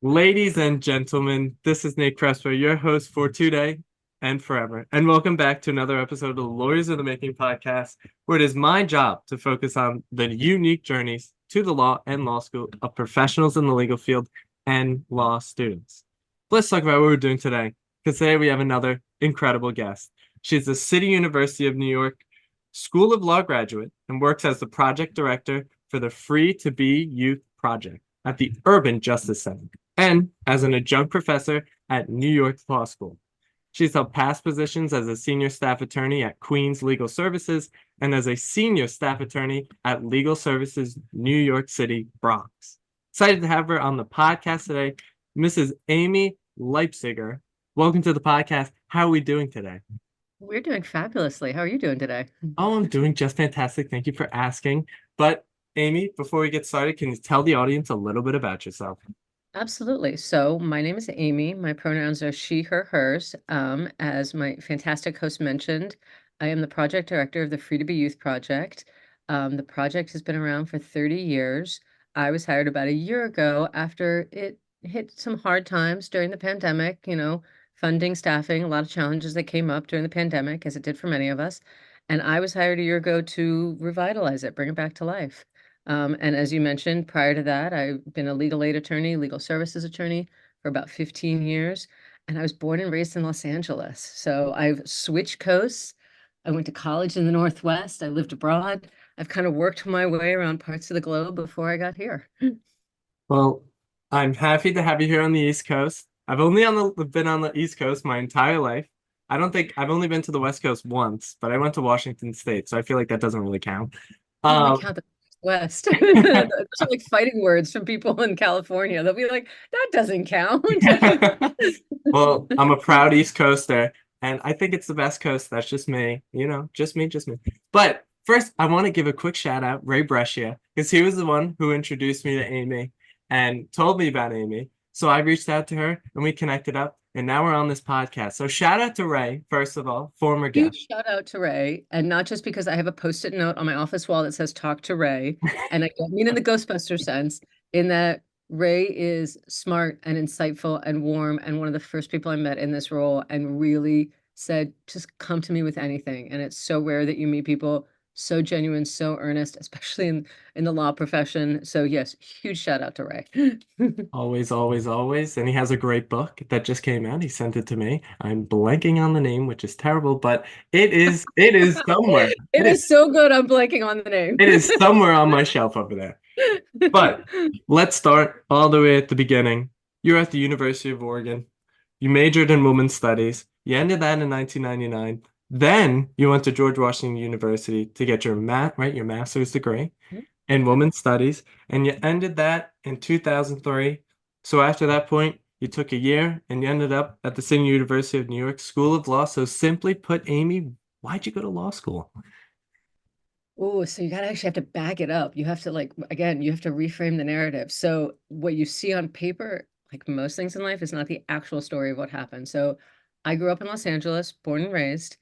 Ladies and gentlemen, this is Nate Crespo, your host for today and forever. And welcome back to another episode of the Lawyers in the Making podcast, where it is my job to focus on the unique journeys to the law and law school of professionals in the legal field and law students. Let's talk about what we're doing today, because today we have another incredible guest. She's a City University of New York School of Law graduate and works as the project director for the Free to Be Youth Project at the Urban Justice Center and as an adjunct professor at New York Law School. She's held past positions as a senior staff attorney at Queens Legal Services and as a senior staff attorney at Legal Services New York City, Bronx. Excited to have her on the podcast today, Mrs. Amy Leipziger. Welcome to the podcast. How are we doing today? We're doing fabulously. How are you doing today? Oh, I'm doing just fantastic. Thank you for asking. But Amy, before we get started, can you tell the audience a little bit about yourself? Absolutely. So my name is Amy. My pronouns are she, her, hers. As my fantastic host mentioned, I am the project director of the Free to Be Youth Project. The project has been around for 30 years. I was hired about a year ago after it hit some hard times during the pandemic, funding, staffing, a lot of challenges that came up during the pandemic, as it did for many of us. And I was hired a year ago to revitalize it, bring it back to life. And as you mentioned, prior to that, I've been a legal aid attorney, legal services attorney for about 15 years. And I was born and raised in Los Angeles. So I've switched coasts. I went to college in the Northwest. I lived abroad. I've kind of worked my way around parts of the globe before I got here. Well, I'm happy to have you here on the East Coast. I've only been on the East Coast my entire life. I don't think I've only been to the West Coast once, but I went to Washington State, so I feel like that doesn't really count. You only Um, count the West. Those are like fighting words from people in California. They'll be like, that doesn't count. well, I'm a proud East Coaster, and I think it's the best coast. That's just me, just me, just me. But first, I want to give a quick shout out, Ray Brescia, because he was the one who introduced me to Amy and told me about Amy. So I reached out to her and we connected up, and now we're on this podcast. So shout out to Ray, first of all, former guest. Huge shout out to Ray, and not just because I have a post-it note on my office wall that says "Talk to Ray," and I don't mean in the Ghostbuster sense, in that Ray is smart and insightful and warm, and one of the first people I met in this role, and really said, "Just come to me with anything." And it's so rare that you meet people so genuine, so earnest, especially in the law profession. So yes, huge shout out to Ray. Always, always, always. And he has a great book that just came out. He sent it to me. I'm blanking on the name, which is terrible, but it is somewhere. It is so good. I'm blanking on the name. It is somewhere on my shelf over there. But let's start all the way at the beginning. You're at the University of Oregon. You majored in women's studies. You ended that in 1999. Then you went to George Washington University to get your your master's degree in women's studies, and you ended that in 2003. So after that point, you took a year and you ended up at the City University of New York School of Law. So simply put, Amy, why'd you go to law school? Oh, so you gotta actually have to back it up. You have to again, you have to reframe the narrative. So what you see on paper, like most things in life, is not the actual story of what happened. So I grew up in Los Angeles, born and raised.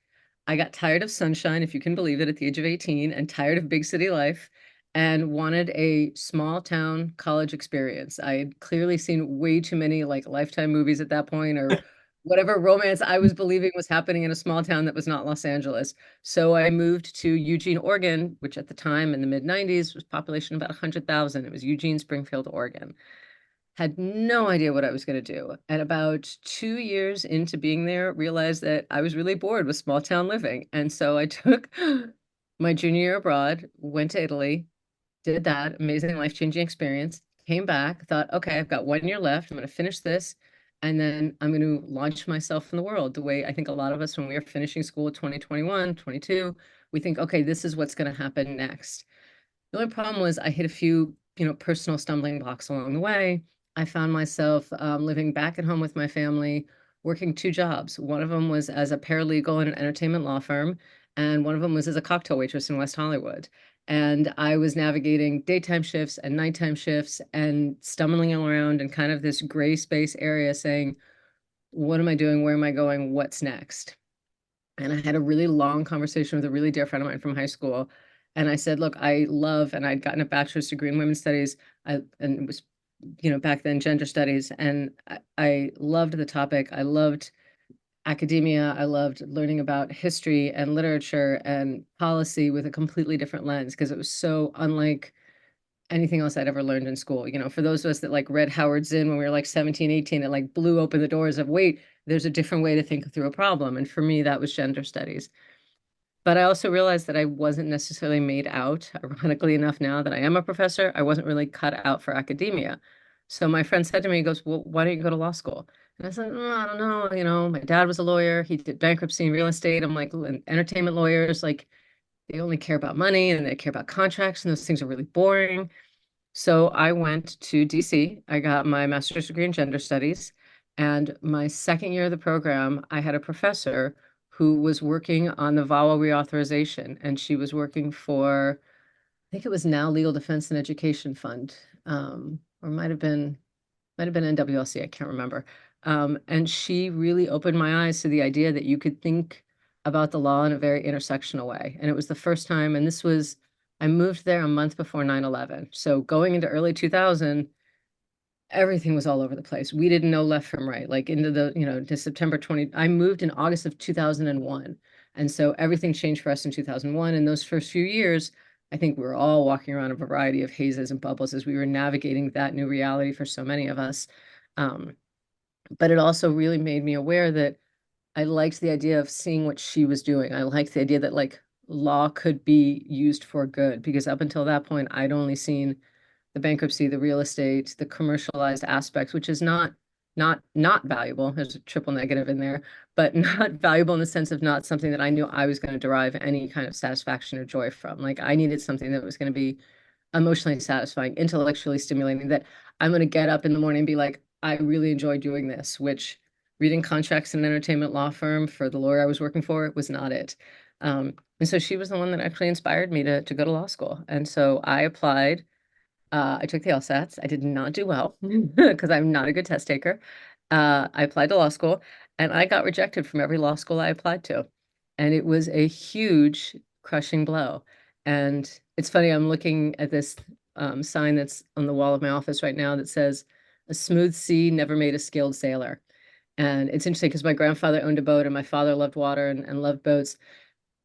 I got tired of sunshine, if you can believe it, at the age of 18, and tired of big city life, and wanted a small town college experience. I had clearly seen way too many like Lifetime movies at that point, or whatever romance I was believing was happening in a small town that was not Los Angeles. So I moved to Eugene, Oregon, which at the time in the mid 90s was population about 100,000. It was Eugene, Springfield, Oregon. Had no idea what I was going to do. And about 2 years into being there, realized that I was really bored with small town living. And so I took my junior year abroad, went to Italy, did that amazing life-changing experience, came back, thought, okay, I've got 1 year left. I'm going to finish this. And then I'm going to launch myself in the world the way I think a lot of us, when we are finishing school at 2021, 22, we think, okay, this is what's going to happen next. The only problem was I hit a few, personal stumbling blocks along the way. I found myself living back at home with my family, working two jobs. One of them was as a paralegal in an entertainment law firm, and one of them was as a cocktail waitress in West Hollywood. And I was navigating daytime shifts and nighttime shifts and stumbling around in kind of this gray space area saying, what am I doing? Where am I going? What's next? And I had a really long conversation with a really dear friend of mine from high school. And I said, look, I love, and I'd gotten a bachelor's degree in women's studies. And it was back then gender studies, and I loved the topic. I loved academia. I loved learning about history and literature and policy with a completely different lens because it was so unlike anything else I'd ever learned in school. For those of us that like read Howard Zinn when we were like 17, 18, it like blew open the doors of, wait, there's a different way to think through a problem. And for me, that was gender studies. But I also realized that I wasn't necessarily made out, ironically enough, now that I am a professor, I wasn't really cut out for academia. So my friend said to me, he goes, well, why don't you go to law school? And I said, I don't know. My dad was a lawyer. He did bankruptcy and real estate. I'm like, entertainment lawyers, like they only care about money and they care about contracts, and those things are really boring. So I went to DC. I got my master's degree in gender studies. And my second year of the program, I had a professor who was working on the VAWA reauthorization. And she was working for, I think it was now Legal Defense and Education Fund, or might have been NWLC, I can't remember. And she really opened my eyes to the idea that you could think about the law in a very intersectional way. And it was the first time, and I moved there a month before 9/11. So going into early 2000, everything was all over the place. We didn't know left from right, like into to September 20. I moved in August of 2001. And so everything changed for us in 2001. And those first few years, I think we were all walking around a variety of hazes and bubbles as we were navigating that new reality for so many of us. But it also really made me aware that I liked the idea of seeing what she was doing. I liked the idea that like law could be used for good, because up until that point, I'd only seen the bankruptcy, the real estate, the commercialized aspects, which is not valuable. There's a triple negative in there, but not valuable in the sense of not something that I knew I was going to derive any kind of satisfaction or joy from. Like I needed something that was going to be emotionally satisfying, intellectually stimulating, that I'm going to get up in the morning and be like, I really enjoy doing this, which reading contracts in an entertainment law firm for the lawyer I was working for was not it. And so she was the one that actually inspired me to go to law school. And so I applied. I took the LSATs. I did not do well because I'm not a good test taker. I applied to law school and I got rejected from every law school I applied to. And it was a huge crushing blow. And it's funny, I'm looking at this sign that's on the wall of my office right now that says, "A smooth sea never made a skilled sailor." And it's interesting because my grandfather owned a boat and my father loved water and loved boats.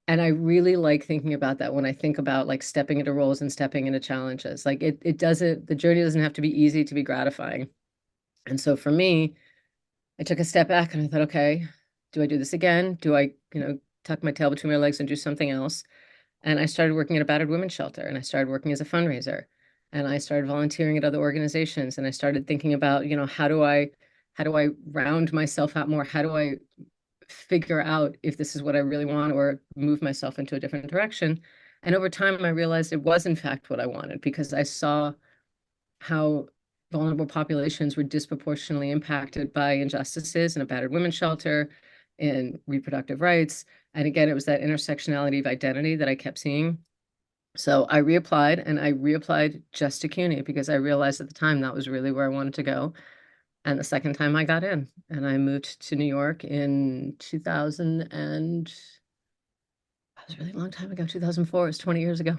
And I really like thinking about that when I think about like stepping into roles and stepping into challenges. Like the journey doesn't have to be easy to be gratifying. And so for me, I took a step back and I thought, okay, do I do this again? Do I, tuck my tail between my legs and do something else? And I started working at a battered women's shelter, and I started working as a fundraiser, and I started volunteering at other organizations, and I started thinking about, how do I round myself out more? How do I figure out if this is what I really want or move myself into a different direction? And over time, I realized it was in fact what I wanted, because I saw how vulnerable populations were disproportionately impacted by injustices in a battered women's shelter, in reproductive rights. And again, it was that intersectionality of identity that I kept seeing. So I reapplied, and I reapplied just to CUNY because I realized at the time that was really where I wanted to go. And the second time I got in, and I moved to New York in 2000, and that was a really long time ago. 2004 is 20 years ago.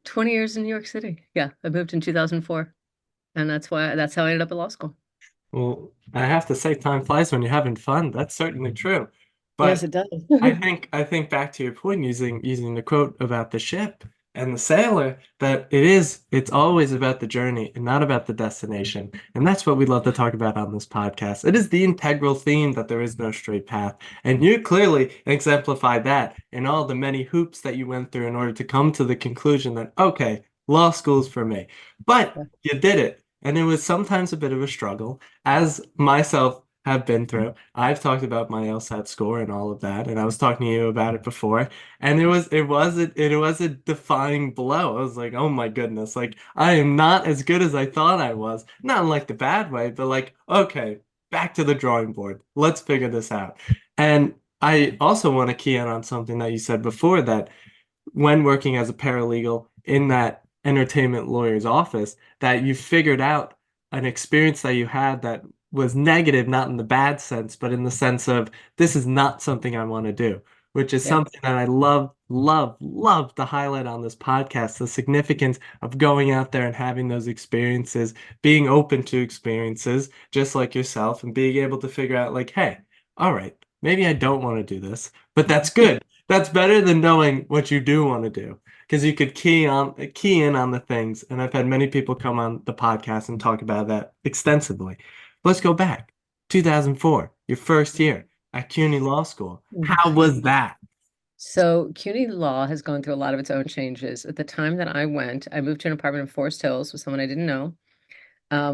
20 years in New York City. Yeah, I moved in 2004. And that's how I ended up at law school. Well, I have to say, time flies when you're having fun. That's certainly true. Yes, But it does. I think back to your point, using the quote about the ship and the sailor, that it's always about the journey and not about the destination. And that's what we love to talk about on this podcast. It is the integral theme that there is no straight path. And you clearly exemplified that in all the many hoops that you went through in order to come to the conclusion that, okay, law school's for me. But you did it. And it was sometimes a bit of a struggle, as myself have been through. I've talked about my LSAT score and all of that, and I was talking to you about it before. And it was a defying blow. I was like, oh my goodness, like I am not as good as I thought I was. Not in like the bad way, but like, okay, back to the drawing board. Let's figure this out. And I also want to key in on something that you said before, that when working as a paralegal in that entertainment lawyer's office, that you figured out an experience that you had that was negative, not in the bad sense, but in the sense of this is not something I want to do, which is Yeah. something that I love love to highlight on this podcast the significance of going out there and having those experiences, being open to experiences just like yourself, and being able to figure out, like, hey, all right, maybe I don't want to do this, but that's good. That's better than knowing what you do want to do, because you could key in on the things. And I've had many people come on the podcast and talk about that extensively. Let's go back. 2004, your first year at CUNY Law School. How was that? So CUNY Law has gone through a lot of its own changes. At the time that I went, I moved to an apartment in Forest Hills with someone I didn't know.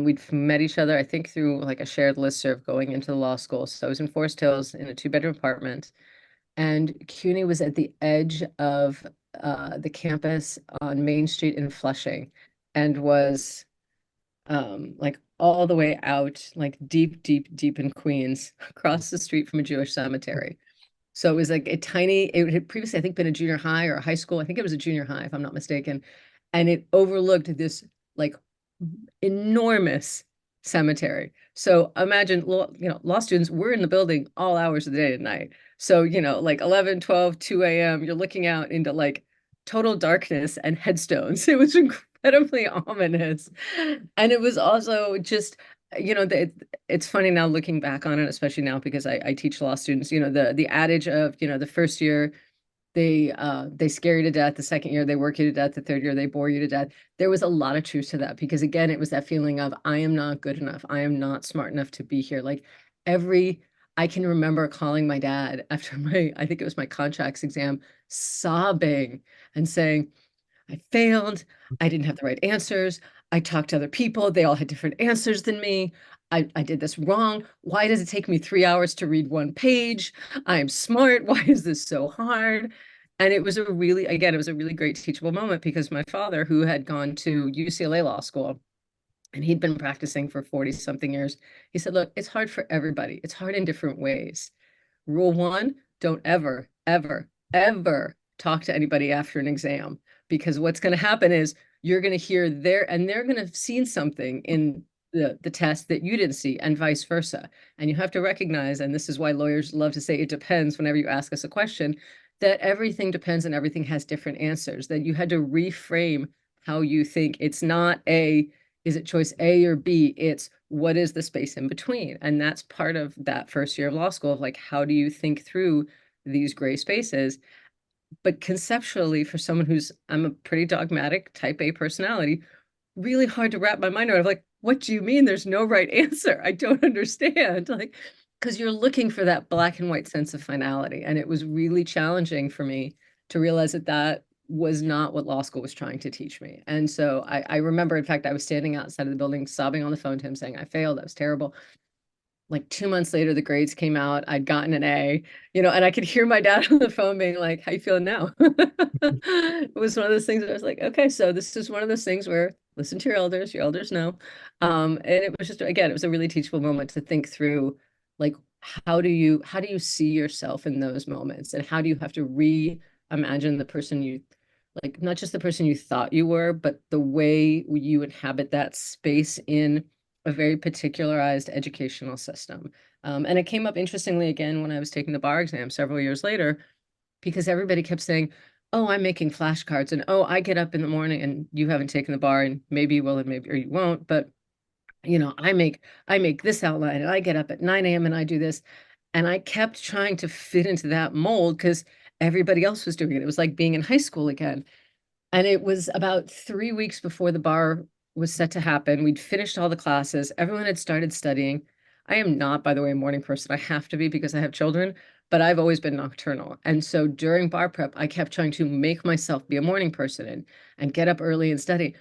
We'd met each other, I think, through like a shared listserv going into the law school. So I was in Forest Hills in a 2-bedroom apartment, and CUNY was at the edge of the campus on Main Street in Flushing, and was like all the way out, like deep in Queens, across the street from a Jewish cemetery. So it was like a tiny, it had previously, I think, been a junior high or a high school. I think it was a junior high, if I'm not mistaken. And it overlooked this like enormous cemetery. So imagine, law students, we're in the building all hours of the day and night. So, like 11, 12, 2 a.m., you're looking out into like total darkness and headstones. It was incredibly ominous. And it was also just, it's funny now looking back on it, especially now because I teach law students, the adage of, the first year they scare you to death, the second year they work you to death, the third year they bore you to death. There was a lot of truth to that, because again, it was that feeling of I am not good enough. I am not smart enough to be here. Like I can remember calling my dad after I think it was my contracts exam, sobbing and saying, I failed. I didn't have the right answers. I talked to other people. They all had different answers than me. I did this wrong. Why does it take me 3 hours to read one page? I'm smart. Why is this so hard? And it was again, it was a really great teachable moment, because my father, who had gone to UCLA Law School, and he'd been practicing for 40 something years, he said, look, it's hard for everybody. It's hard in different ways. Rule one, don't ever talk to anybody after an exam, because what's going to happen is you're going to hear they're going to have seen something in the test that you didn't see, and vice versa. And you have to recognize, and this is why lawyers love to say it depends whenever you ask us a question, that everything depends and everything has different answers, that you had to reframe how you think. It's not is it choice A or B? It's what is the space in between? And that's part of that first year of law school, of like, how do you think through these gray spaces? But conceptually, for someone I'm a pretty dogmatic type A personality, really hard to wrap my mind around. Like, what do you mean there's no right answer? I don't understand. Like, because you're looking for that black and white sense of finality. And it was really challenging for me to realize that was not what law school was trying to teach me. And so I remember, in fact, I was standing outside of the building, sobbing on the phone to him, saying, I failed, that was terrible. Like 2 months later, the grades came out. I'd gotten an A, and I could hear my dad on the phone being like, how you feeling now? It was one of those things where I was like, okay, so this is one of those things where listen to your elders know. And it was just, again, it was a really teachable moment to think through, like, how do you see yourself in those moments? And how do you have to reimagine the person like, not just the person you thought you were, but the way you inhabit that space in a very particularized educational system. And it came up interestingly again when I was taking the bar exam several years later, because everybody kept saying, oh, I'm making flashcards, and oh, I get up in the morning, and you haven't taken the bar, and maybe you will, and maybe or you won't, but I make this outline, and I get up at 9 a.m. and I do this. And I kept trying to fit into that mold because everybody else was doing it. It was like being in high school again. And it was about 3 weeks before the bar was set to happen. We'd finished all the classes. Everyone had started studying. I am not, by the way, a morning person. I have to be because I have children, but I've always been nocturnal. And so during bar prep, I kept trying to make myself be a morning person and get up early and study.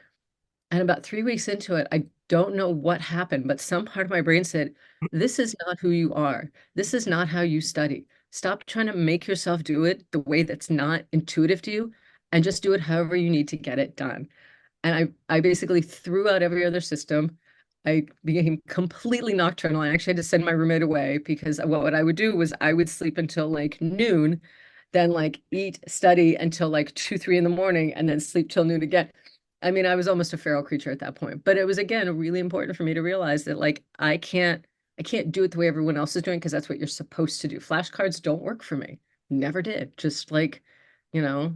And about 3 weeks into it, I don't know what happened, but some part of my brain said, this is not who you are. This is not how you study. Stop trying to make yourself do it the way that's not intuitive to you, and just do it however you need to get it done. And I basically threw out every other system. I became completely nocturnal. I actually had to send my roommate away, because what I would do was I would sleep until like noon, then like eat, study until like 2, 3 in the morning, and then sleep till noon again. I mean, I was almost a feral creature at that point, but it was, again, really important for me to realize that, like, I can't do it the way everyone else is doing, because that's what you're supposed to do. Flashcards don't work for me. Never did. Just like you know,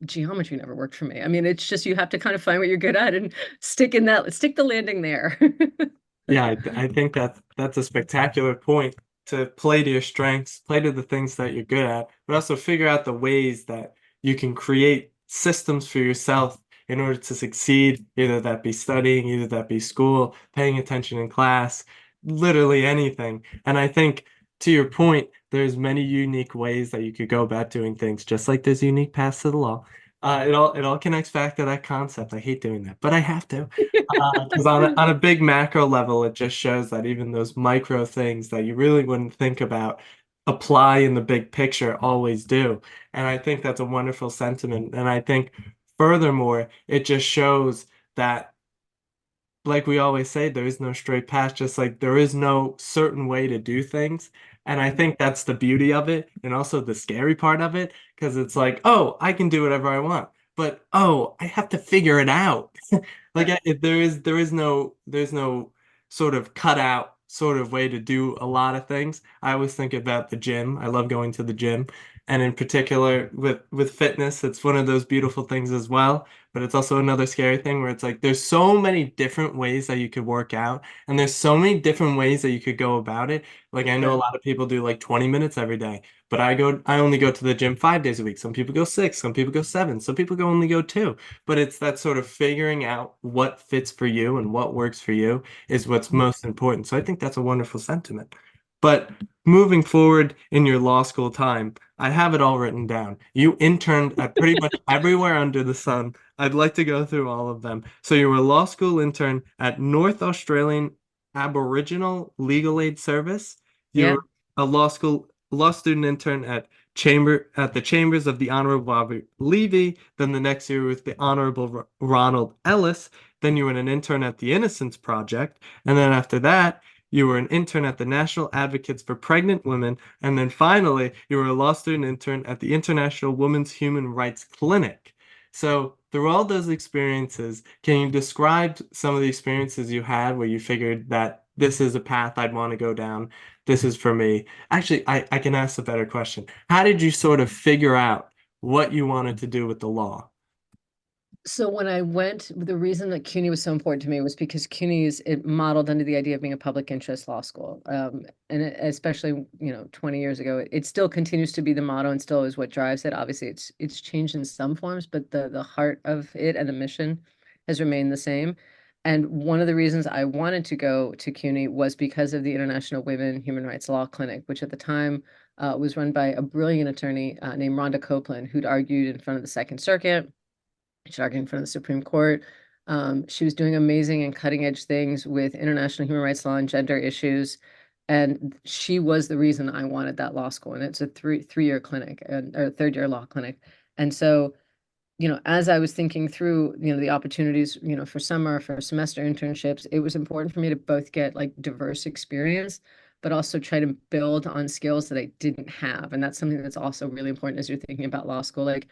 geometry never worked for me. I mean, it's just you have to kind of find what you're good at and stick the landing there. Yeah, I think that's a spectacular point to play to your strengths, play to the things that you're good at, but also figure out the ways that you can create systems for yourself in order to succeed, either that be studying, either that be school, paying attention in class, literally anything. And I think to your point, there's many unique ways that you could go about doing things, just like there's unique paths to the law. It all connects back to that concept. I hate doing that, but I have to. Because on a big macro level, it just shows that even those micro things that you really wouldn't think about apply in the big picture always do. And I think that's a wonderful sentiment. And I think furthermore, it just shows that, like we always say, there is no straight path, just like there is no certain way to do things. And I think that's the beauty of it and also the scary part of it, because it's like, oh, I can do whatever I want, but oh, I have to figure it out. Like Yeah. there's no sort of cutout sort of way to do a lot of things. I always think about the gym. I love going to the gym. And in particular with fitness, it's one of those beautiful things as well. But it's also another scary thing where it's like there's so many different ways that you could work out, and there's so many different ways that you could go about it. Like I know a Sure. lot of people do like 20 minutes every day, but I only go to the gym 5 days a week. Some people go six, some people go seven, some people go only go two. But it's that sort of figuring out what fits for you and what works for you is what's most important. So I think that's a wonderful sentiment. But moving forward in your law school time, I have it all written down. You interned at pretty much everywhere under the sun. I'd like to go through all of them. So you were a law school intern at North Australian Aboriginal Legal Aid Service. You Yeah. were a law student intern at the chambers of the Honorable Robert Levy. Then the next year with the Honorable Ronald Ellis. Then you were an intern at the Innocence Project, and then after that, you were an intern at the National Advocates for Pregnant Women, and then finally, you were a law student intern at the International Women's Human Rights Clinic. So, through all those experiences, can you describe some of the experiences you had where you figured that this is a path I'd want to go down? This is for me. Actually, I can ask a better question. How did you sort of figure out what you wanted to do with the law? So when I went, the reason that CUNY was so important to me was because CUNY is it modeled under the idea of being a public interest law school, especially 20 years ago, it still continues to be the motto and still is what drives it. Obviously, it's changed in some forms, but the heart of it and the mission has remained the same. And one of the reasons I wanted to go to CUNY was because of the International Women Human Rights Law Clinic, which at the time was run by a brilliant attorney named Rhonda Copeland, who'd argued in front of the Second Circuit. She's arguing in front of the Supreme Court. She was doing amazing and cutting edge things with international human rights law and gender issues. And she was the reason I wanted that law school. And it's a three-year clinic or third-year law clinic. And so, as I was thinking through, the opportunities, for summer, for semester internships, it was important for me to both get like diverse experience, but also try to build on skills that I didn't have. And that's something that's also really important as you're thinking about law school. Like,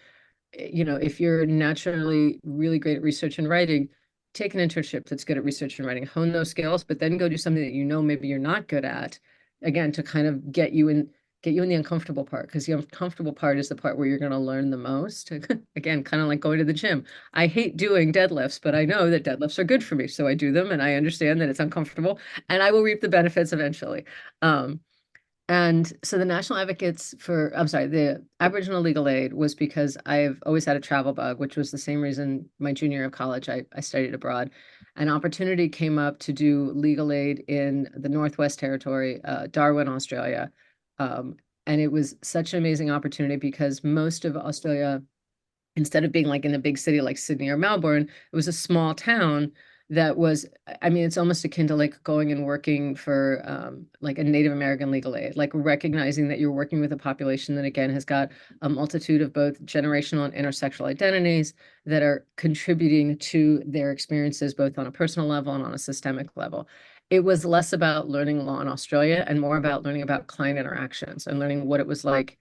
if you're naturally really great at research and writing, take an internship that's good at research and writing, hone those skills, but then go do something that maybe you're not good at, again, to kind of get you in the uncomfortable part, because the uncomfortable part is the part where you're going to learn the most. Again, kind of like going to the gym. I hate doing deadlifts, but I know that deadlifts are good for me, so I do them, and I understand that it's uncomfortable, and I will reap the benefits eventually. And so the National Advocates for, I'm sorry, the Aboriginal Legal Aid was because I've always had a travel bug, which was the same reason my junior year of college, I studied abroad. An opportunity came up to do legal aid in the Northwest Territory, Darwin, Australia. And it was such an amazing opportunity because most of Australia, instead of being like in a big city like Sydney or Melbourne, it was a small town that was, I mean, it's almost akin to like going and working for like a Native American legal aid, like recognizing that you're working with a population that again has got a multitude of both generational and intersexual identities that are contributing to their experiences both on a personal level and on a systemic level. It was less about learning law in Australia and more about learning about client interactions and learning what it was like.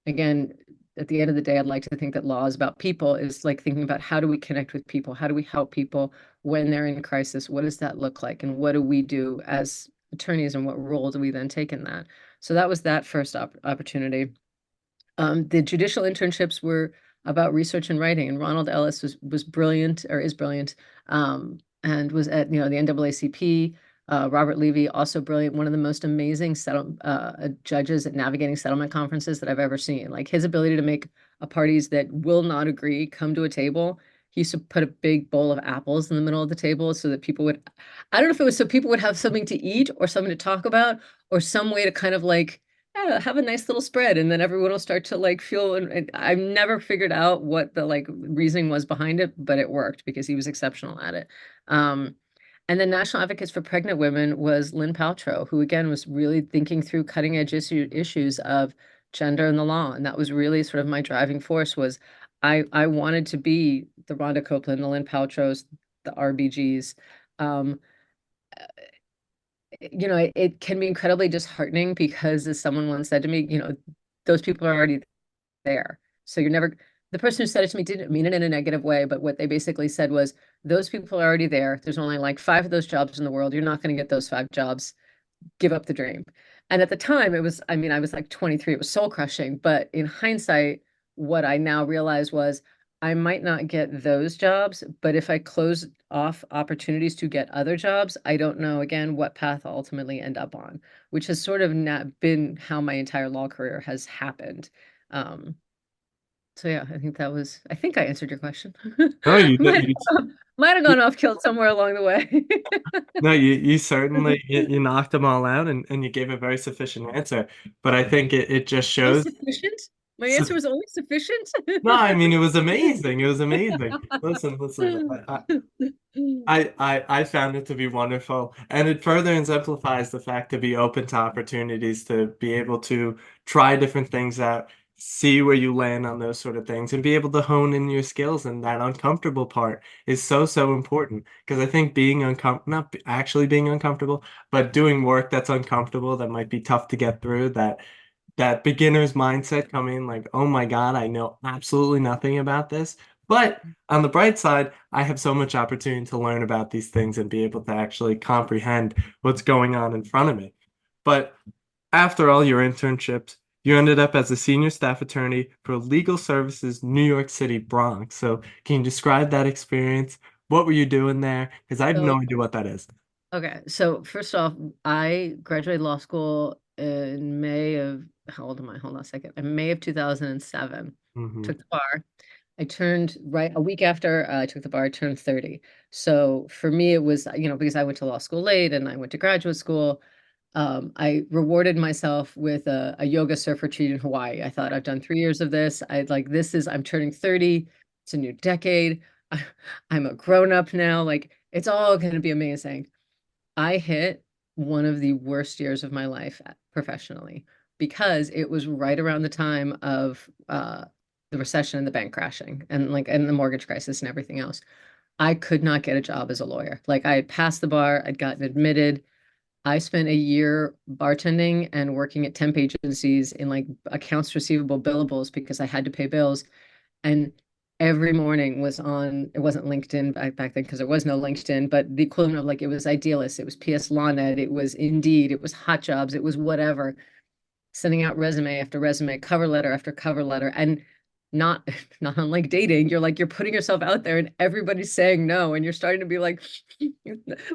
Again, at the end of the day, I'd like to think that law is about people, is like thinking about how do we connect with people? How do we help people when they're in crisis? What does that look like? And what do we do as attorneys, and what role do we then take in that? So that was that first opportunity. The judicial internships were about research and writing. And Ronald Ellis was brilliant, or is brilliant, and was at, the NAACP. Robert Levy, also brilliant, one of the most amazing judges at navigating settlement conferences that I've ever seen. Like his ability to make parties that will not agree come to a table. He used to put a big bowl of apples in the middle of the table so that people would, I don't know if it was so people would have something to eat or something to talk about or some way to kind of like, have a nice little spread, and then everyone will start to like feel, and I've never figured out what the like reasoning was behind it, but it worked because he was exceptional at it. And then National Advocates for Pregnant Women was Lynn Paltrow, who again was really thinking through cutting edge issues of gender in the law. And that was really sort of my driving force was I wanted to be the Rhonda Copeland, the Lynn Paltrows, the RBGs. It can be incredibly disheartening because as someone once said to me, those people are already there. So the person who said it to me didn't mean it in a negative way, but what they basically said was, those people are already there. There's only like 5 of those jobs in the world. You're not going to get those 5 jobs. Give up the dream. And at the time I was like 23. It was soul crushing. But in hindsight, what I now realized was I might not get those jobs, but if I close off opportunities to get other jobs, I don't know, again, what path I'll ultimately end up on, which has sort of not been how my entire law career has happened. So yeah, I think I answered your question. No, you Might did. might have gone off kilt somewhere along the way. No, you certainly you knocked them all out, and you gave a very sufficient answer. But I think it just Oh, shows. sufficient? My answer was only sufficient? No, I mean it was amazing. It was amazing. Listen. I found it to be wonderful, and it further exemplifies the fact to be open to opportunities, to be able to try different things out, see where you land on those sort of things, and be able to hone in your skills. And that uncomfortable part is so important, because I think being uncomfortable, not actually being uncomfortable, but doing work that's uncomfortable, that might be tough to get through, that beginner's mindset coming like, oh my God, I know absolutely nothing about this. But on the bright side, I have so much opportunity to learn about these things and be able to actually comprehend what's going on in front of me. But after all your internships, you ended up as a senior staff attorney for Legal Services New York City Bronx. So can you describe that experience? What were you doing there? Because I have So, no idea what that is. okay. So first off, I graduated law school in May of, how old am I? Hold on a second. In May of 2007. Hmm. Took the bar. I turned right a week after I took the bar, I turned 30. So for me, it was, because I went to law school late and I went to graduate school, I rewarded myself with a yoga surf retreat in Hawaii. I thought I've done 3 years of this. I'm turning 30. It's a new decade. I'm a grown up now. Like it's all going to be amazing. I hit one of the worst years of my life professionally because it was right around the time of the recession and the bank crashing and the mortgage crisis and everything else. I could not get a job as a lawyer. Like I had passed the bar, I'd gotten admitted. I spent a year bartending and working at temp agencies in like accounts receivable billables because I had to pay bills. And every morning was on, it wasn't LinkedIn back then because there was no LinkedIn, but the equivalent of like, it was Idealist, it was PS LawNet, it was Indeed, it was Hot Jobs, it was whatever, sending out resume after resume, cover letter after cover letter. And not not unlike dating, you're putting yourself out there and everybody's saying no, and you're starting to be like,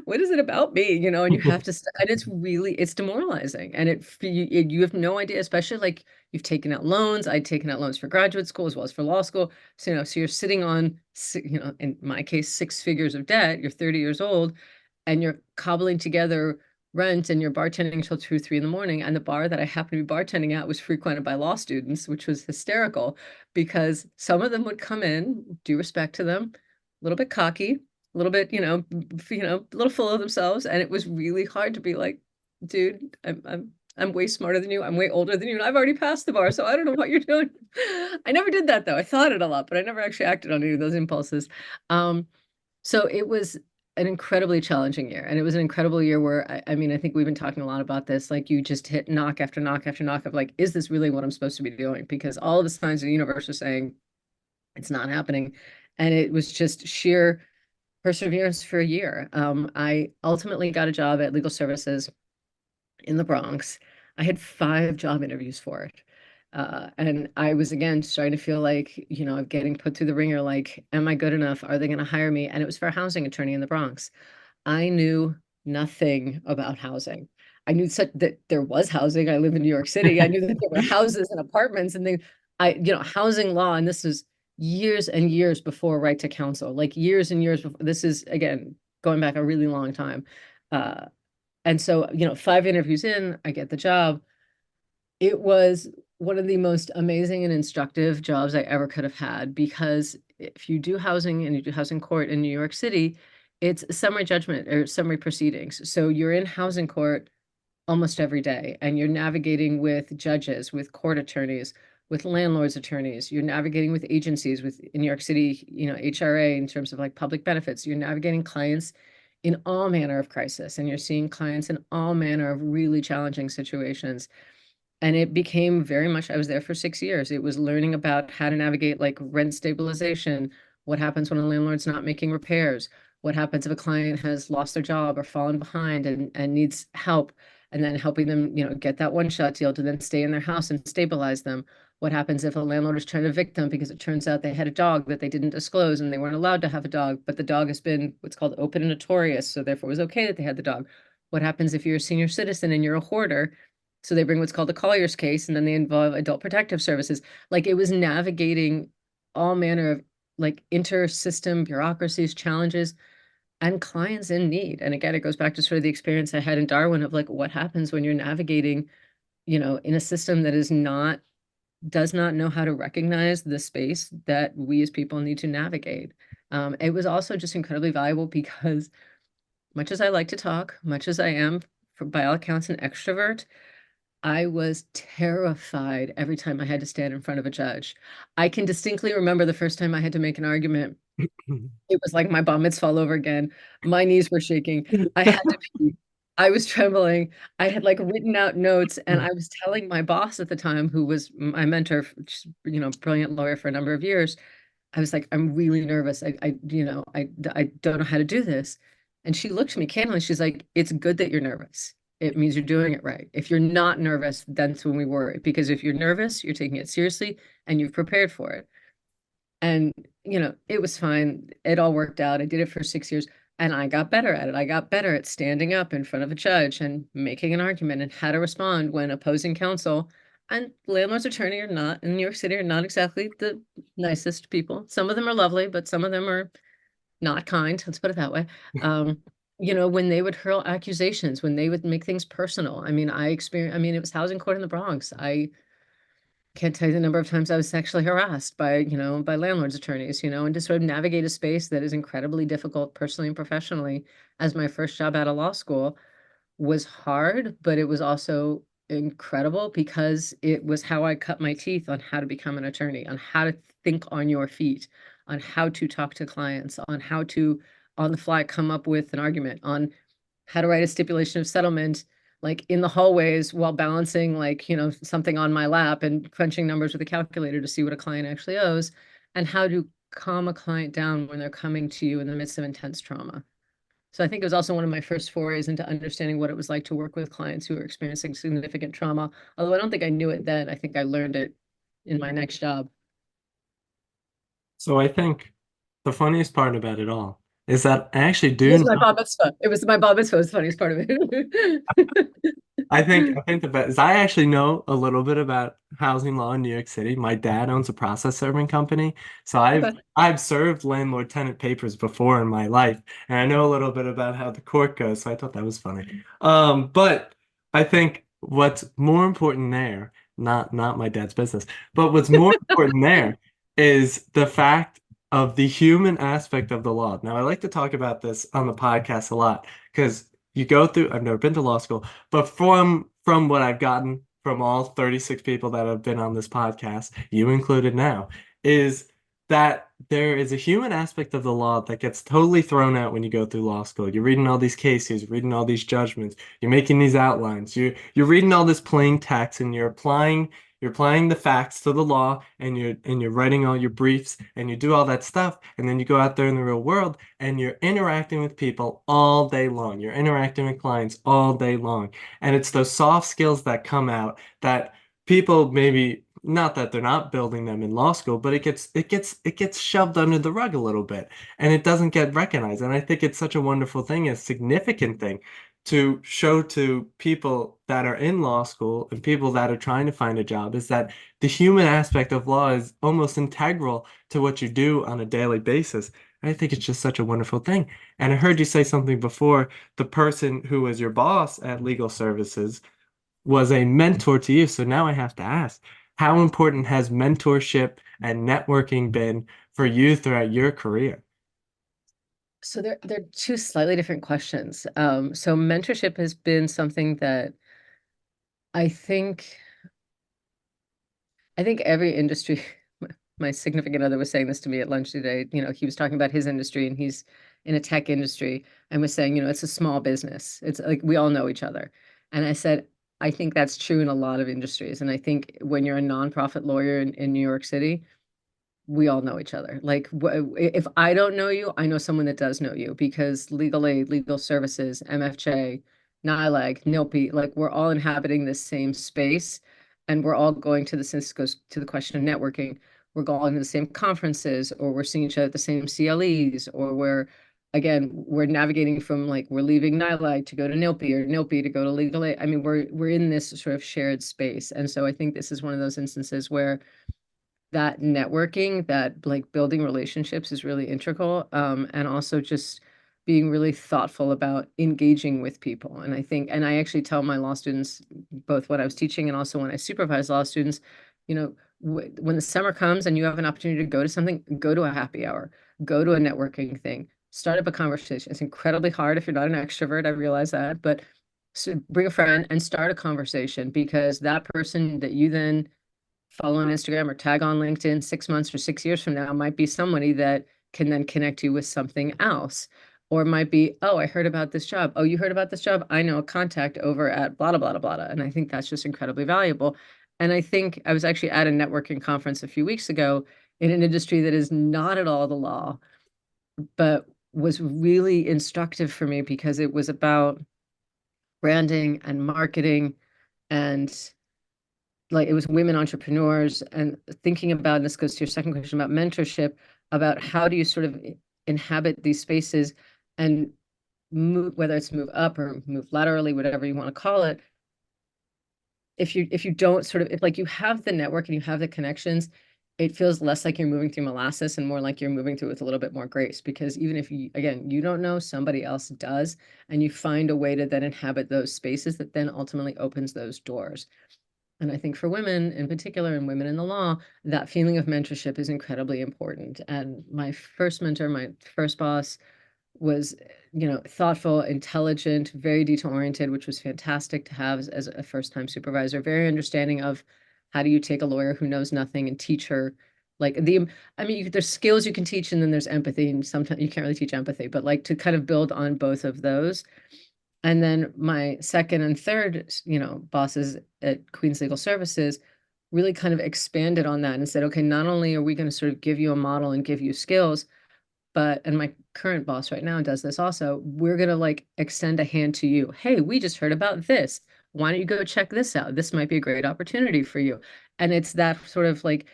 what is it about me, and you have to and it's demoralizing, and you have no idea, especially like you've taken out loans. I'd taken out loans for graduate school as well as for law school, so so you're sitting on, in my case, 6 figures of debt. You're 30 years old and you're cobbling together rent, and you're bartending till 2, 3 in the morning. And the bar that I happened to be bartending at was frequented by law students, which was hysterical because some of them would come in, due respect to them, a little bit cocky, a little bit, a little full of themselves. And it was really hard to be like, dude, I'm way smarter than you. I'm way older than you. And I've already passed the bar. So I don't know what you're doing. I never did that though. I thought it a lot, but I never actually acted on any of those impulses. So it was an incredibly challenging year. And it was an incredible year where, I mean, I think we've been talking a lot about this, like you just hit knock after knock after knock of like, is this really what I'm supposed to be doing? Because all of the signs of the universe are saying it's not happening. And it was just sheer perseverance for a year. I ultimately got a job at Legal Services in the Bronx. I had 5 job interviews for it. And I was again starting to feel like, I'm getting put through the ringer, like, am I good enough? Are they going to hire me? And it was for a housing attorney in the Bronx. I knew nothing about housing. I knew that there was housing. I live in New York City. I knew that there were houses and apartments and housing law. And this was years and years before right to counsel, like years and years before. This is, again, going back a really long time. And so, 5 interviews in, I get the job. It was one of the most amazing and instructive jobs I ever could have had, because if you do housing and you do housing court in New York City, it's summary judgment or summary proceedings. So you're in housing court almost every day, and you're navigating with judges, with court attorneys, with landlords attorneys. You're navigating with agencies, with in New York City, HRA in terms of like public benefits. You're navigating clients in all manner of crisis, and you're seeing clients in all manner of really challenging situations. And it became very much, I was there for 6 years. It was learning about how to navigate like rent stabilization, what happens when a landlord's not making repairs, what happens if a client has lost their job or fallen behind and needs help, and then helping them, get that one-shot deal to then stay in their house and stabilize them. What happens if a landlord is trying to evict them because it turns out they had a dog that they didn't disclose and they weren't allowed to have a dog, but the dog has been what's called open and notorious, so therefore it was okay that they had the dog. What happens if you're a senior citizen and you're a hoarder? So they bring what's called a Collier's case, and then they involve adult protective services. Like, it was navigating all manner of like inter-system bureaucracies, challenges, and clients in need. And again, it goes back to sort of the experience I had in Darwin of like what happens when you're navigating, in a system that does not know how to recognize the space that we as people need to navigate. It was also just incredibly valuable because much as I like to talk, much as I am, by all accounts, an extrovert, I was terrified every time I had to stand in front of a judge. I can distinctly remember the first time I had to make an argument. It was like my bar mitzvah all over again. My knees were shaking. I had to pee. I was trembling. I had like written out notes, and I was telling my boss at the time, who was my mentor, brilliant lawyer for a number of years. I was like, I'm really nervous. I don't know how to do this. And she looked at me candidly. She's like, it's good that you're nervous. It means you're doing it right. If you're not nervous, that's when we worry. Because if you're nervous, you're taking it seriously and you've prepared for it. And, it was fine. It all worked out. I did it for 6 years and I got better at it. I got better at standing up in front of a judge and making an argument and how to respond when opposing counsel and landlord's attorney are not in New York City are not exactly the nicest people. Some of them are lovely, but some of them are not kind. Let's put it that way. When they would hurl accusations, when they would make things personal. I mean, it was housing court in the Bronx. I can't tell you the number of times I was sexually harassed by landlords attorneys, and to sort of navigate a space that is incredibly difficult personally and professionally as my first job out of law school was hard, but it was also incredible because it was how I cut my teeth on how to become an attorney, on how to think on your feet, on how to talk to clients, on how to on the fly come up with an argument, on how to write a stipulation of settlement, like in the hallways while balancing like, something on my lap and crunching numbers with a calculator to see what a client actually owes, and how to calm a client down when they're coming to you in the midst of intense trauma. So I think it was also one of my first forays into understanding what it was like to work with clients who were experiencing significant trauma. Although I don't think I knew it then, I think I learned it in my next job. So I think the funniest part about it all is that I actually It do was my know. bar mitzvah. It was my bar mitzvah was the funniest part of it. I think the best is I actually know a little bit about housing law in New York City. My dad owns a process serving company, so I've Okay. I've served landlord tenant papers before in my life, and I know a little bit about how the court goes. So I thought that was funny. But I think what's more important there, not my dad's business, but what's more important there is the fact of the human aspect of the law. Now, I like to talk about this on the podcast a lot because you go through, I've never been to law school, but from what I've gotten from all 36 people that have been on this podcast, you included now, is that there is a human aspect of the law that gets totally thrown out when you go through law school. You're reading all these cases, reading all these judgments, you're making these outlines, you're reading all this plain text, and you're applying the facts to the law, and you're writing all your briefs, and you do all that stuff, and then you go out there in the real world and you're interacting with people all day long. You're interacting with clients all day long. And it's those soft skills that come out that people maybe not that they're not building them in law school, but it gets shoved under the rug a little bit and it doesn't get recognized. And I think it's such a wonderful thing, a significant thing to show to people that are in law school and people that are trying to find a job is that the human aspect of law is almost integral to what you do on a daily basis. And I think it's just such a wonderful thing. And I heard you say something before, the person who was your boss at Legal Services was a mentor to you. So now I have to ask, how important has mentorship and networking been for you throughout your career? So they're two slightly different questions. So mentorship has been something that I think I think every industry, my significant other was saying this to me at lunch today. He was talking about his industry and he's in a tech industry and was saying, it's a small business. It's like we all know each other. And I said, I think that's true in a lot of industries. And I think when you're a nonprofit lawyer in New York City, we all know each other. Like, if I don't know you, I know someone that does know you because legal aid, legal services, MFJ, NILAG, NILP, like we're all inhabiting this same space, and we're all going to this goes to the question of networking. We're going to the same conferences, or we're seeing each other at the same CLEs, or we're navigating from like we're leaving NILAG to go to NILP or NILP to go to legal aid. I mean, we're in this sort of shared space, and so I think this is one of those instances where that networking, that like building relationships is really integral. And also just being really thoughtful about engaging with people. And I actually tell my law students, both when I was teaching and also when I supervise law students, when the summer comes and you have an opportunity to go to something, go to a happy hour, go to a networking thing, start up a conversation. It's incredibly hard if you're not an extrovert. I realize that, but so bring a friend and start a conversation because that person that you then follow on Instagram or tag on LinkedIn 6 months or 6 years from now might be somebody that can then connect you with something else. Or might be, oh, I heard about this job. Oh, you heard about this job? I know a contact over at blah, blah, blah, blah, blah. And I think that's just incredibly valuable. And I think I was actually at a networking conference a few weeks ago in an industry that is not at all the law, but was really instructive for me because it was about branding and marketing and like it was women entrepreneurs and thinking about, and this goes to your second question about mentorship, about how do you sort of inhabit these spaces and move, whether it's move up or move laterally, whatever you want to call it. If you don't sort of, if like you have the network and you have the connections, it feels less like you're moving through molasses and more like you're moving through with a little bit more grace. Because even if you, again, you don't know, somebody else does, and you find a way to then inhabit those spaces that then ultimately opens those doors. And I think for women in particular and women in the law, that feeling of mentorship is incredibly important. And my first mentor, my first boss was, thoughtful, intelligent, very detail oriented, which was fantastic to have as a first time supervisor, very understanding of how do you take a lawyer who knows nothing and teach her like there's skills you can teach and then there's empathy, and sometimes you can't really teach empathy, but like to kind of build on both of those. And then my second and third, bosses at Queen's Legal Services really kind of expanded on that and said, okay, not only are we going to sort of give you a model and give you skills, but, and my current boss right now does this also, we're going to like extend a hand to you. Hey, we just heard about this. Why don't you go check this out? This might be a great opportunity for you. And it's that sort of like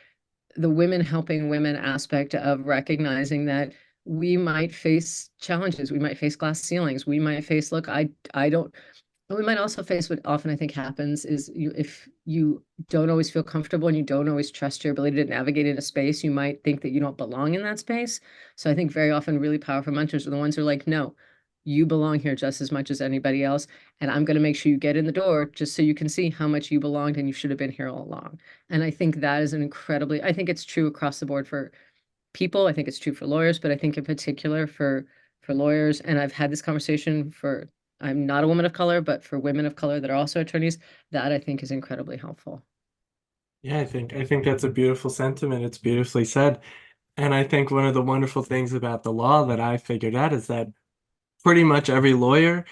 the women helping women aspect of recognizing that we might face challenges, we might face glass ceilings, we might face, look, I don't, we might also face what often I think happens is if you don't always feel comfortable and you don't always trust your ability to navigate in a space, you might think that you don't belong in that space. So I think very often really powerful mentors are the ones who are like, no, you belong here just as much as anybody else. And I'm going to make sure you get in the door just so you can see how much you belonged and you should have been here all along. And I think that is I think it's true across the board for people. I think it's true for lawyers, but I think in particular for lawyers. And I've had this conversation I'm not a woman of color, but for women of color that are also attorneys, that I think is incredibly helpful. Yeah, I think that's a beautiful sentiment. It's beautifully said. And I think one of the wonderful things about the law that I figured out is that pretty much every lawyer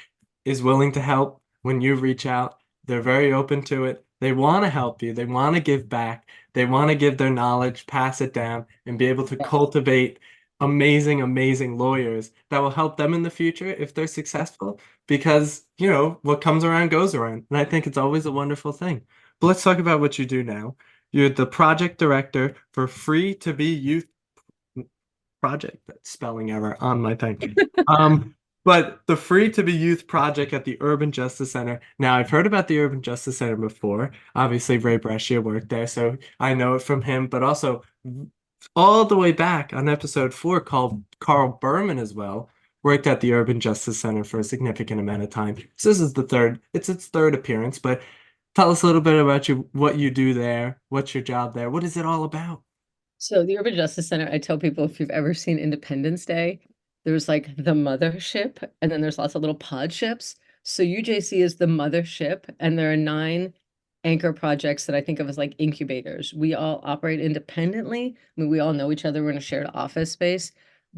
is willing to help when you reach out. They're very open to it. They want to help you. They want to give back. They want to give their knowledge, pass it down, and be able to Yeah. cultivate amazing, amazing lawyers that will help them in the future if they're successful. Because, what comes around goes around. And I think it's always a wonderful thing. But let's talk about what you do now. You're the project director for Free to Be Youth Project. That's spelling error on my thing. But the Free to Be Youth project at the Urban Justice Center. Now, I've heard about the Urban Justice Center before. Obviously, Ray Brescia worked there, so I know it from him, but also all the way back on episode 4, called Carl Berman as well, worked at the Urban Justice Center for a significant amount of time. So this is its third appearance, but tell us a little bit about what you do there, what's your job there, what is it all about? So the Urban Justice Center, I tell people, if you've ever seen Independence Day, there's like the mothership, and then there's lots of little pod ships. So UJC is the mothership, and there are 9 anchor projects that I think of as like incubators. We all operate independently. I mean, we all know each other. We're in a shared office space,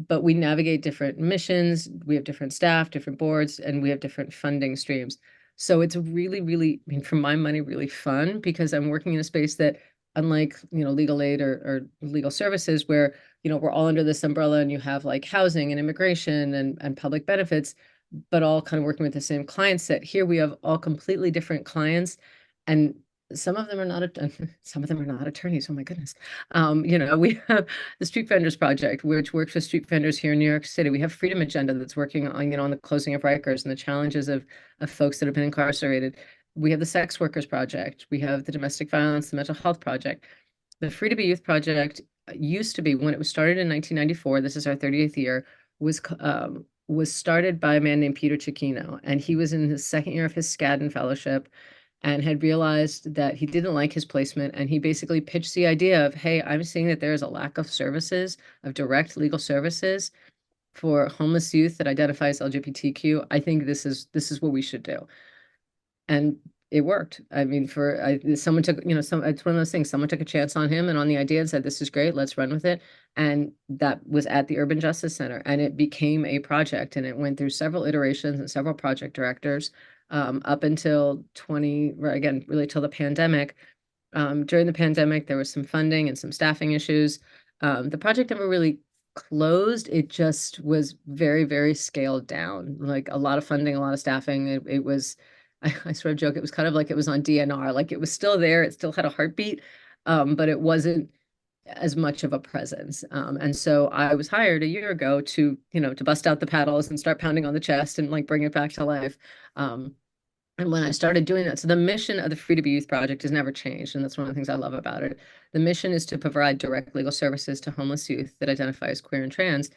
but we navigate different missions. We have different staff, different boards, and we have different funding streams. So it's really, really, I mean, for my money, really fun, because I'm working in a space that, unlike, legal aid or legal services, where, we're all under this umbrella and you have like housing and immigration and public benefits, but all kind of working with the same client set. Here we have all completely different clients, and some of them are not some of them are not attorneys. Oh my goodness. We have the Street Vendors Project, which works with street vendors here in New York City. We have Freedom Agenda that's working on the closing of Rikers and the challenges of folks that have been incarcerated. We have the Sex Workers Project. We have the Domestic Violence, the Mental Health Project. The Free to Be Youth Project used to be, when it was started in 1994, this is our 30th year, was started by a man named Peter Cicchino, and he was in his second year of his Skadden Fellowship and had realized that he didn't like his placement, and he basically pitched the idea of, hey, I'm seeing that there is a lack of services, of direct legal services for homeless youth that identifies LGBTQ. I think this is what we should do. And it worked. I mean, someone took, it's one of those things, someone took a chance on him and on the idea and said, this is great, let's run with it. And that was at the Urban Justice Center, and it became a project, and it went through several iterations and several project directors, up until really till the pandemic. During the pandemic, there was some funding and some staffing issues. The project never really closed. It just was very, very scaled down, like a lot of funding, a lot of staffing. It was, I sort of joke, it was kind of like it was on DNR, like it was still there, it still had a heartbeat, but it wasn't as much of a presence. And so I was hired a year ago to bust out the paddles and start pounding on the chest and like bring it back to life. And when I started doing that, so the mission of the Free to Be Youth Project has never changed, and that's one of the things I love about it. The mission is to provide direct legal services to homeless youth that identify as queer and trans.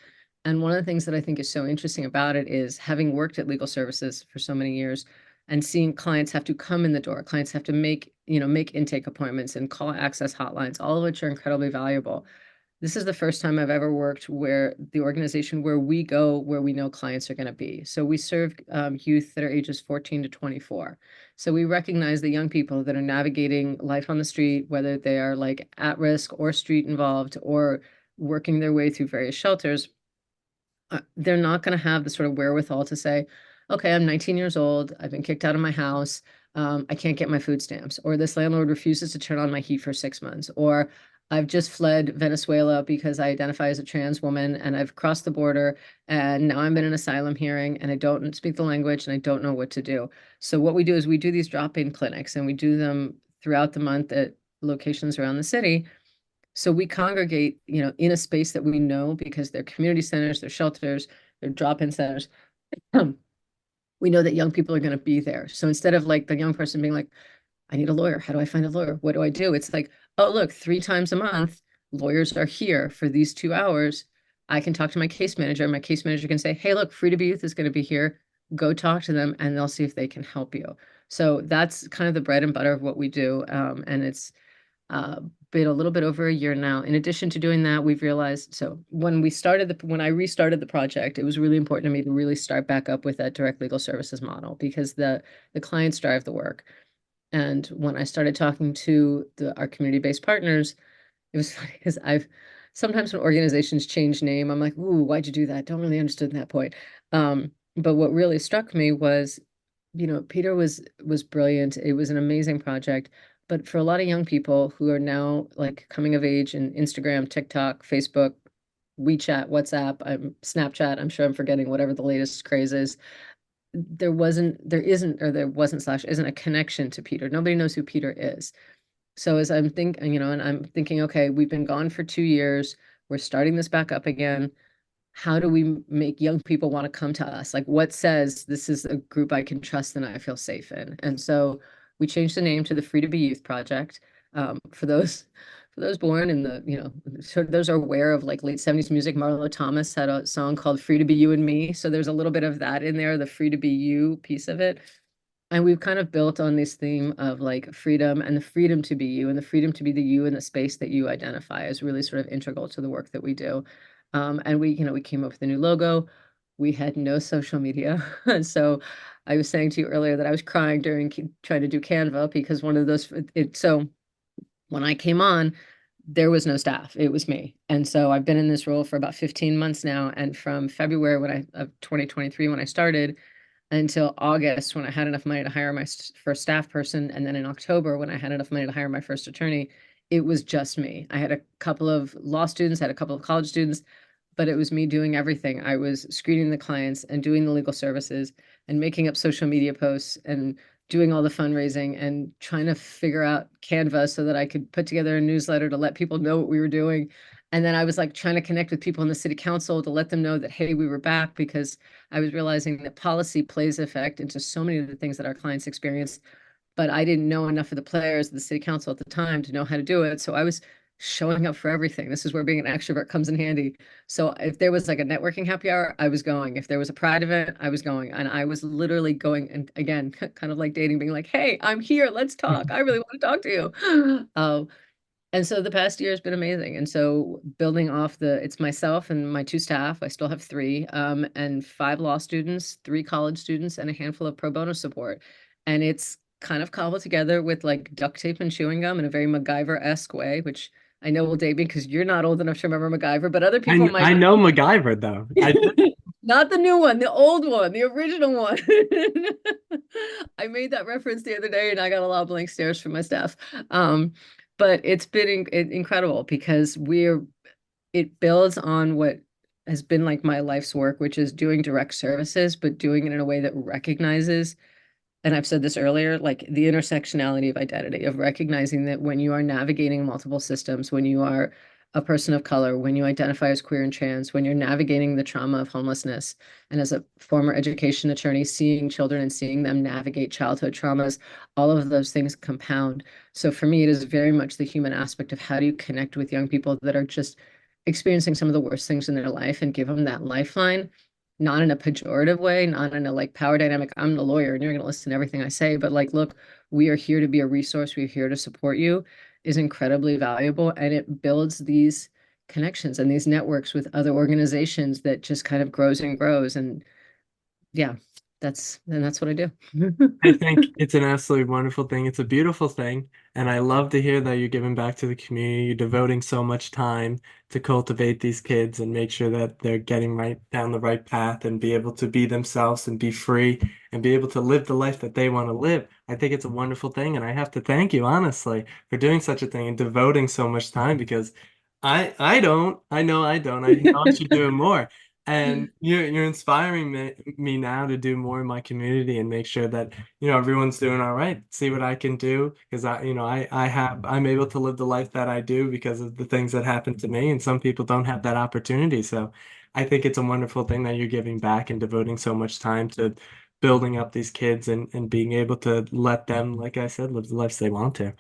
And one of the things that I think is so interesting about it is, having worked at legal services for so many years and seeing clients have to come in the door, clients have to make intake appointments and call access hotlines, all of which are incredibly valuable. This is the first time I've ever worked where the organization where we go, where we know clients are going to be. So we serve youth that are ages 14 to 24. So we recognize the young people that are navigating life on the street, whether they are like at risk or street involved or working their way through various shelters. They're not going to have the sort of wherewithal to say, okay, I'm 19 years old, I've been kicked out of my house, I can't get my food stamps, or this landlord refuses to turn on my heat for 6 months, or I've just fled Venezuela because I identify as a trans woman and I've crossed the border and now I'm in an asylum hearing and I don't speak the language and I don't know what to do. So what we do is we do these drop-in clinics, and we do them throughout the month at locations around the city. So we congregate, in a space that we know, because they're community centers, they're shelters, they're drop-in centers. We know that young people are going to be there. So instead of like the young person being like, I need a lawyer, how do I find a lawyer? What do I do? It's like, oh, look, 3 times a month, lawyers are here for these 2 hours. I can talk to my case manager. My case manager can say, hey, look, Free to Be Youth is going to be here. Go talk to them and they'll see if they can help you. So that's kind of the bread and butter of what we do. And it's been a little bit over a year now. In addition to doing that, we've realized, so when I restarted the project, it was really important to me to really start back up with that direct legal services model, because the clients drive the work. And when I started talking to our community-based partners, it was funny because sometimes when organizations change name, I'm like, ooh, why'd you do that? Don't really understand that point. But what really struck me was, Peter was brilliant. It was an amazing project. But for a lot of young people who are now like coming of age in Instagram, TikTok, Facebook, WeChat, WhatsApp, Snapchat, I'm sure I'm forgetting whatever the latest craze is. There isn't a connection to Peter. Nobody knows who Peter is. So as I'm thinking, and I'm thinking, okay, we've been gone for 2 years. We're starting this back up again. How do we make young people want to come to us? Like, what says this is a group I can trust and I feel safe in? And so we changed the name to the Free to Be Youth Project. For those born in the, so those are aware of like late 70s music. Marlo Thomas had a song called Free to Be You and Me. So there's a little bit of that in there, the free to be you piece of it. And we've kind of built on this theme of like freedom and the freedom to be you and the freedom to be the you in the space that you identify is really sort of integral to the work that we do. And we came up with a new logo. We had no social media. So I was saying to you earlier that I was crying during trying to do Canva because one of those, so when I came on, there was no staff. It was me. And so I've been in this role for about 15 months now. And from February of 2023, when I started, until August when I had enough money to hire my first staff person. And then in October, when I had enough money to hire my first attorney, it was just me. I had a couple of law students, had a couple of college students, but it was me doing everything. I was screening the clients and doing the legal services and making up social media posts and doing all the fundraising and trying to figure out Canva so that I could put together a newsletter to let people know what we were doing. And then I was like trying to connect with people in the city council to let them know that, hey, we were back, because I was realizing that policy plays effect into so many of the things that our clients experience, but I didn't know enough of the players of the city council at the time to know how to do it. So I was showing up for everything. This is where being an extrovert comes in handy. So if there was like a networking happy hour, I was going. If there was a pride event, I was going. And I was literally going, and again, kind of like dating, being like, hey, I'm here. Let's talk. I really want to talk to you. And so the past year has been amazing. And so building off it's myself and my two staff, I still have three, and 5 law students, 3 college students, and a handful of pro bono support. And it's kind of cobbled together with like duct tape and chewing gum in a very MacGyver-esque way, which I know will date me because you're not old enough to remember MacGyver, but other people might. I know MacGyver though. Not the new one, the old one, the original one. I made that reference the other day and I got a lot of blank stares from my staff. But it's been incredible because it builds on what has been like my life's work, which is doing direct services, but doing it in a way that recognizes, and I've said this earlier, like the intersectionality of identity, of recognizing that when you are navigating multiple systems, when you are a person of color, when you identify as queer and trans, when you're navigating the trauma of homelessness, and as a former education attorney, seeing children and seeing them navigate childhood traumas, all of those things compound. So for me, it is very much the human aspect of how do you connect with young people that are just experiencing some of the worst things in their life and give them that lifeline, not in a pejorative way, not in a like power dynamic. I'm the lawyer and you're going to listen to everything I say, but like, look, we are here to be a resource. We're here to support you, is incredibly valuable. And it builds these connections and these networks with other organizations that just kind of grows and grows. And yeah, that's what I do. I think it's an absolutely wonderful thing. It's a beautiful thing. And I love to hear that you're giving back to the community. You're devoting so much time to cultivate these kids and make sure that they're getting right down the right path and be able to be themselves and be free and be able to live the life that they want to live. I think it's a wonderful thing. And I have to thank you, honestly, for doing such a thing and devoting so much time because I don't. I know I don't. I know I should do it more. And you're inspiring me now to do more in my community and make sure that, everyone's doing all right. See what I can do because I'm able to live the life that I do because of the things that happened to me, and some people don't have that opportunity. So I think it's a wonderful thing that you're giving back and devoting so much time to building up these kids and being able to let them, like I said, live the lives they want to.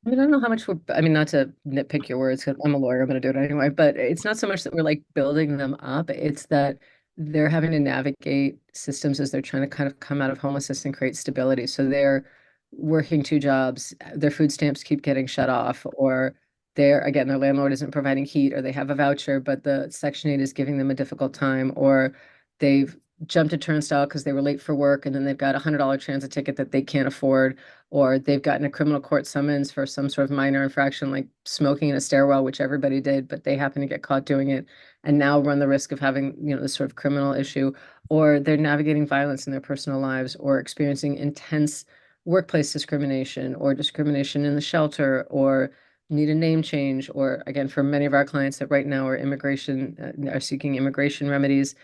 I mean, I don't know how much I mean, not to nitpick your words, because I'm a lawyer, I'm going to do it anyway, but it's not so much that we're like building them up, it's that they're having to navigate systems as they're trying to kind of come out of homelessness and create stability. So they're working 2 jobs, their food stamps keep getting shut off, or again, their landlord isn't providing heat, or they have a voucher, but the Section 8 is giving them a difficult time, or they've jumped a turnstile because they were late for work and then they've got a $100 transit ticket that they can't afford, or they've gotten a criminal court summons for some sort of minor infraction like smoking in a stairwell, which everybody did, but they happen to get caught doing it and now run the risk of having, this sort of criminal issue, or they're navigating violence in their personal lives or experiencing intense workplace discrimination or discrimination in the shelter, or need a name change, or again, for many of our clients that right now are seeking immigration remedies,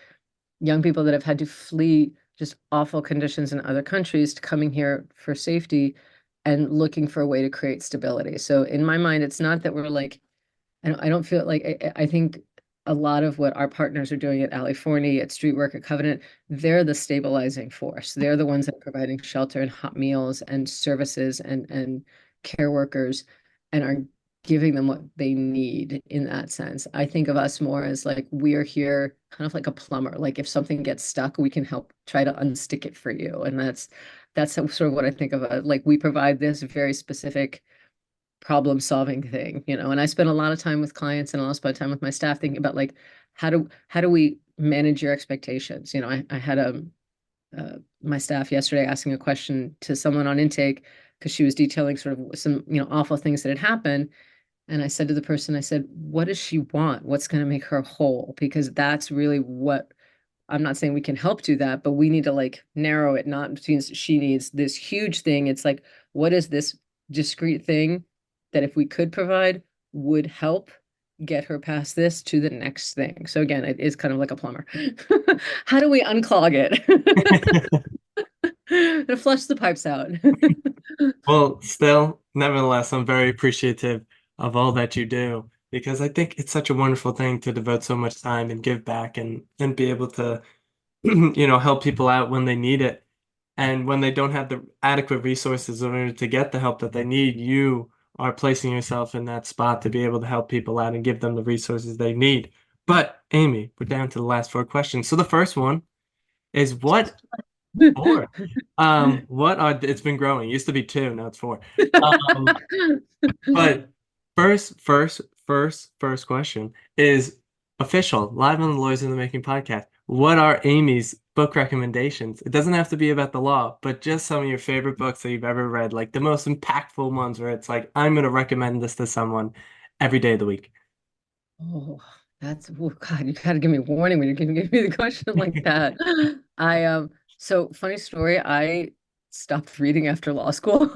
young people that have had to flee just awful conditions in other countries to coming here for safety. and looking for a way to create stability. So in my mind, it's not that we're like, I don't feel like, I think a lot of what our partners are doing at Alley Forney, at Streetwork, at Covenant, they're the stabilizing force. They're the ones that are providing shelter and hot meals and services and care workers and are giving them what they need in that sense. I think of us more as like we are here kind of like a plumber. Like if something gets stuck, we can help try to unstick it for you. And that's sort of what I think of. Like we provide this very specific problem solving thing, you know. And I spend a lot of time with clients and a lot of time with my staff thinking about like how do we manage your expectations? You know, I had my staff yesterday asking a question to someone on intake because she was detailing sort of some, you know, awful things that had happened. And I said to the person, I said, what does she want? What's going to make her whole? Because that's really what I'm not saying we can help do that, but we need to like narrow it, not between she needs this huge thing. It's like, what is this discrete thing that if we could provide would help get her past this to the next thing? So again, it is kind of like a plumber. How do we unclog it? And flush the pipes out. Well, still, nevertheless, I'm very appreciative of all that you do because I think it's such a wonderful thing to devote so much time and give back and be able to, help people out when they need it. And when they don't have the adequate resources in order to get the help that they need, you are placing yourself in that spot to be able to help people out and give them the resources they need. But Amy, we're down to the last four questions. So the first one is what four? What are it's been growing. It used to be two, now it's four. Um, but first question is official, live on the Lawyers in the Making podcast. What are Amy's book recommendations? It doesn't have to be about the law, but just some of your favorite books that you've ever read, like the most impactful ones where it's like, I'm going to recommend this to someone every day of the week. Oh, oh God, you gotta give me a warning when you're gonna give me the question like that. So funny story, I stopped reading after law school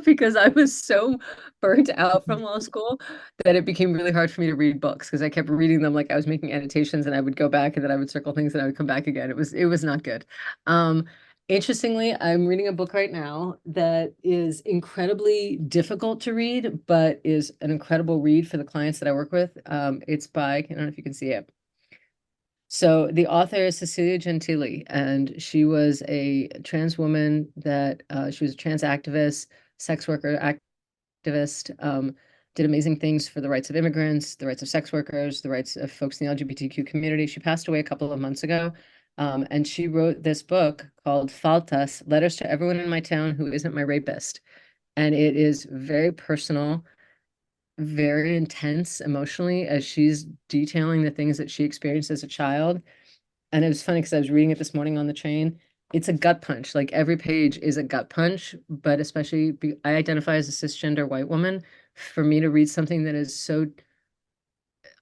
because I was so burnt out from law school that it became really hard for me to read books because I kept reading them like I was making annotations and I would go back and then I would circle things and I would come back again. It was not good. Um, Interestingly, I'm reading a book right now that is incredibly difficult to read, but is an incredible read for the clients that I work with. It's by, I don't know if you can see it. So the author is Cecilia Gentili, and she was a trans woman that she was a trans activist, sex worker activist, did amazing things for the rights of immigrants, the rights of sex workers, the rights of folks in the LGBTQ community. She passed away a couple of months ago. And she wrote this book called Faltas, Letters to Everyone in My Town Who Isn't My Rapist. And it is very personal, very intense emotionally as she's detailing the things that she experienced as a child. And it was funny because I was reading it this morning on the train. It's a gut punch. Like every page is a gut punch, but especially I identify as a cisgender white woman. For me to read something that is so,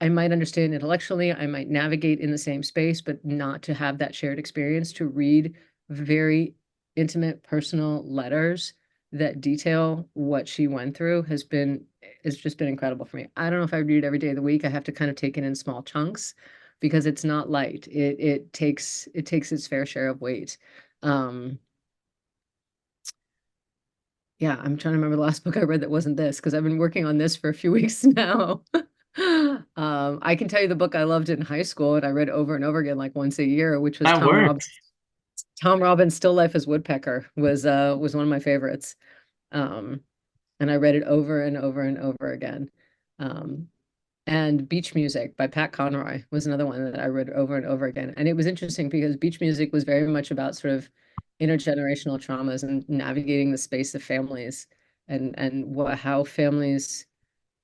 I might understand intellectually, I might navigate in the same space, but not to have that shared experience, to read very intimate, personal letters that detail what she went through has just been incredible for me. I don't know if I read it every day of the week. I have to kind of take it in small chunks because it's not light. It takes its fair share of weight. Um, yeah, I'm trying to remember the last book I read that wasn't this because I've been working on this for a few weeks now. I can tell you the book I loved in high school and I read over and over again like once a year, which was That works. Tom Robbins' Still Life as Woodpecker was one of my favorites. Um, and I read it over and over and over again. Um, and Beach Music by Pat Conroy was another one that I read over and over again. And it was interesting because Beach Music was very much about sort of intergenerational traumas and navigating the space of families and how families,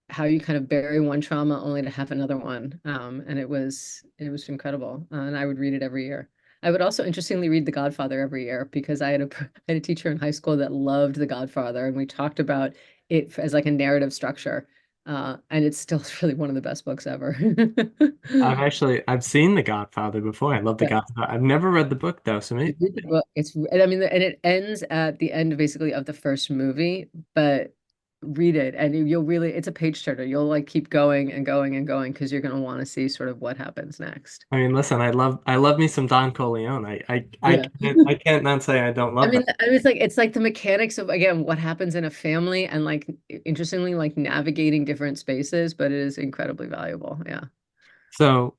how you kind of bury one trauma only to have another one. And it was incredible. And I would read it every year. I would also interestingly read The Godfather every year because I had a teacher in high school that loved The Godfather, and we talked about it as like a narrative structure. And it's still really one of the best books ever. I've seen The Godfather before. I love The Yeah. Godfather. I've never read the book though, so maybe. Well, and I mean, and it ends at the end basically of the first movie, but read it, and you'll really, it's a page turner. You'll like keep going and going and going because you're going to want to see sort of what happens next. I mean, listen, I love me some Don Corleone. Yeah. I can't not say I don't love that. I mean, it's like the mechanics of, again, what happens in a family, and like interestingly, like navigating different spaces, but it is incredibly valuable. Yeah. So,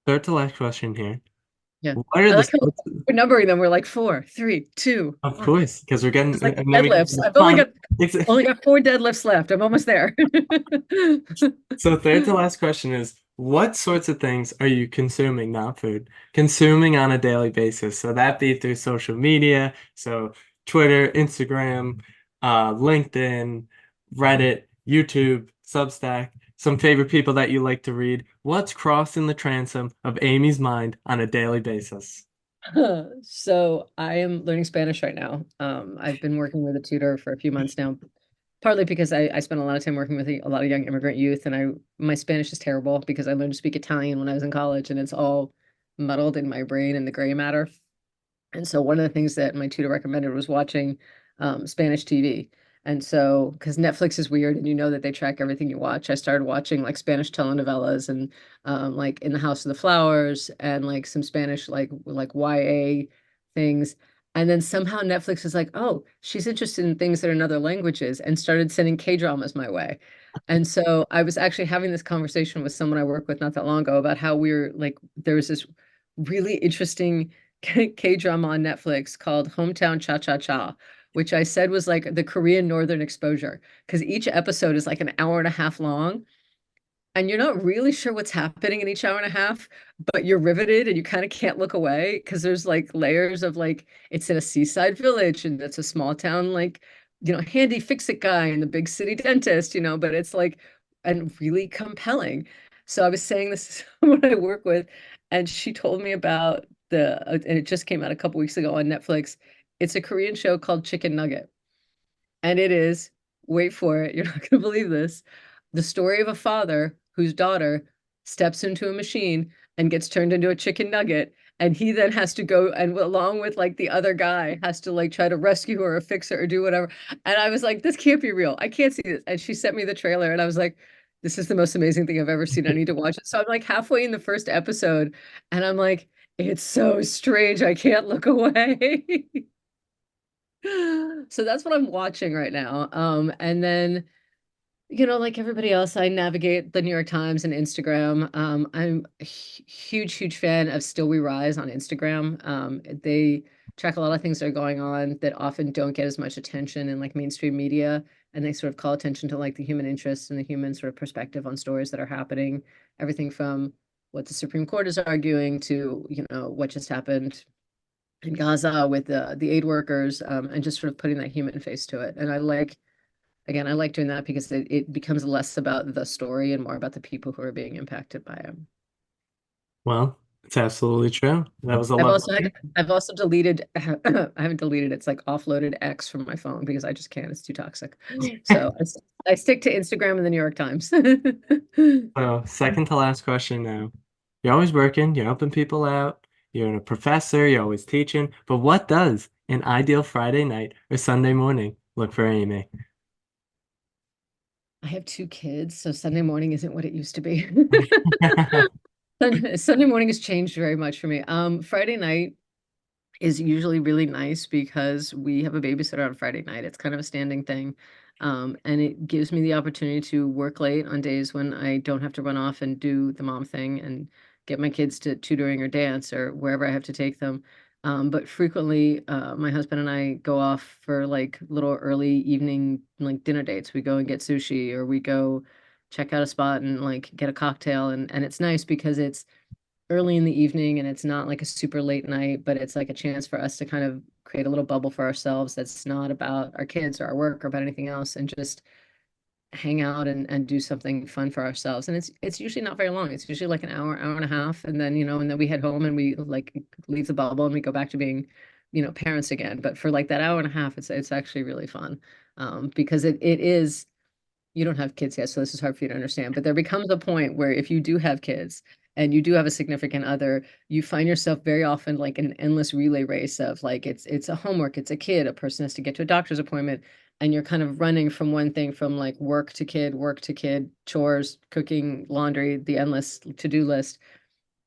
third to last question here. Yeah. What are I the like how sports? we're numbering them. We're like four, three, two, Of one. course, because we're getting, It's like and then we get to deadlifts. the I've fun. only got four deadlifts left. I'm almost there. So third to last question is, what sorts of things are you consuming, not food, consuming on a daily basis? So that be through social media, so Twitter, Instagram, LinkedIn, Reddit, YouTube, Substack, some favorite people that you like to read. What's crossing the transom of Amy's mind on a daily basis? So I am learning Spanish right now. I've been working with a tutor for a few months now, partly because I spent a lot of time working with a lot of young immigrant youth, and my Spanish is terrible because I learned to speak Italian when I was in college, and it's all muddled in my brain and the gray matter. And so one of the things that my tutor recommended was watching Spanish TV. And so, because Netflix is weird and you know that they track everything you watch, I started watching like Spanish telenovelas and like In the House of the Flowers and like some Spanish like YA things. And then somehow Netflix is like, oh, she's interested in things that are in other languages, and started sending K-dramas my way. And so I was actually having this conversation with someone I work with not that long ago about how we're like, there was this really interesting K-drama on Netflix called Hometown Cha Cha Cha, which I said was like the Korean Northern Exposure, because each episode is like an hour and a half long, and you're not really sure what's happening in each hour and a half, but you're riveted and you kind of can't look away because there's like layers of like it's in a seaside village and it's a small town, like, handy fix-it guy and the big city dentist, but it's like and really compelling. So I was saying this to someone I work with, and she told me about and it just came out a couple weeks ago on Netflix. It's a Korean show called Chicken Nugget. And it is, wait for it, you're not going to believe this, the story of a father whose daughter steps into a machine and gets turned into a chicken nugget. And he then has to go and along with like the other guy has to like try to rescue her or fix her or do whatever. And I was like, this can't be real. I can't see this. And she sent me the trailer and I was like, this is the most amazing thing I've ever seen. I need to watch it. So I'm like halfway in the first episode and I'm like, it's so strange. I can't look away. So that's what I'm watching right now. And then, like everybody else, I navigate the New York Times and Instagram. I'm a huge, huge fan of Still We Rise on Instagram. They track a lot of things that are going on that often don't get as much attention in like mainstream media. And they sort of call attention to like the human interest and the human sort of perspective on stories that are happening. Everything from what the Supreme Court is arguing to, what just happened in Gaza with the aid workers, and just sort of putting that human face to it. And I like doing that because it becomes less about the story and more about the people who are being impacted by it. Well, it's absolutely true. That was a I've lovely. also had, I've also deleted, I haven't deleted, it's like offloaded X from my phone because I just can't, it's too toxic. So I stick to Instagram and the New York Times. So, second to last question now. You're always working, you're helping people out, you're a professor, you're always teaching, but what does an ideal Friday night or Sunday morning look for Amy? I have two kids, so Sunday morning isn't what it used to be. Sunday morning has changed very much for me. Friday night is usually really nice because we have a babysitter on Friday night. It's kind of a standing thing. And it gives me the opportunity to work late on days when I don't have to run off and do the mom thing and get my kids to tutoring or dance or wherever I have to take them. But frequently, my husband and I go off for like little early evening like dinner dates. We go and get sushi or we go check out a spot and like get a cocktail. And it's nice because it's early in the evening and it's not like a super late night, but it's like a chance for us to kind of create a little bubble for ourselves that's not about our kids or our work or about anything else, and just hang out and do something fun for ourselves. And it's usually not very long. It's usually like an hour, hour and a half. And then, and then we head home and we like leave the bubble and we go back to being, parents again. But for like that hour and a half, it's actually really fun. Because it is, you don't have kids yet, so this is hard for you to understand. But there becomes a point where if you do have kids, and you do have a significant other, you find yourself very often like an endless relay race of like it's a homework, it's a kid, a person has to get to a doctor's appointment, and you're kind of running from one thing, from like work to kid, chores, cooking, laundry, the endless to-do list.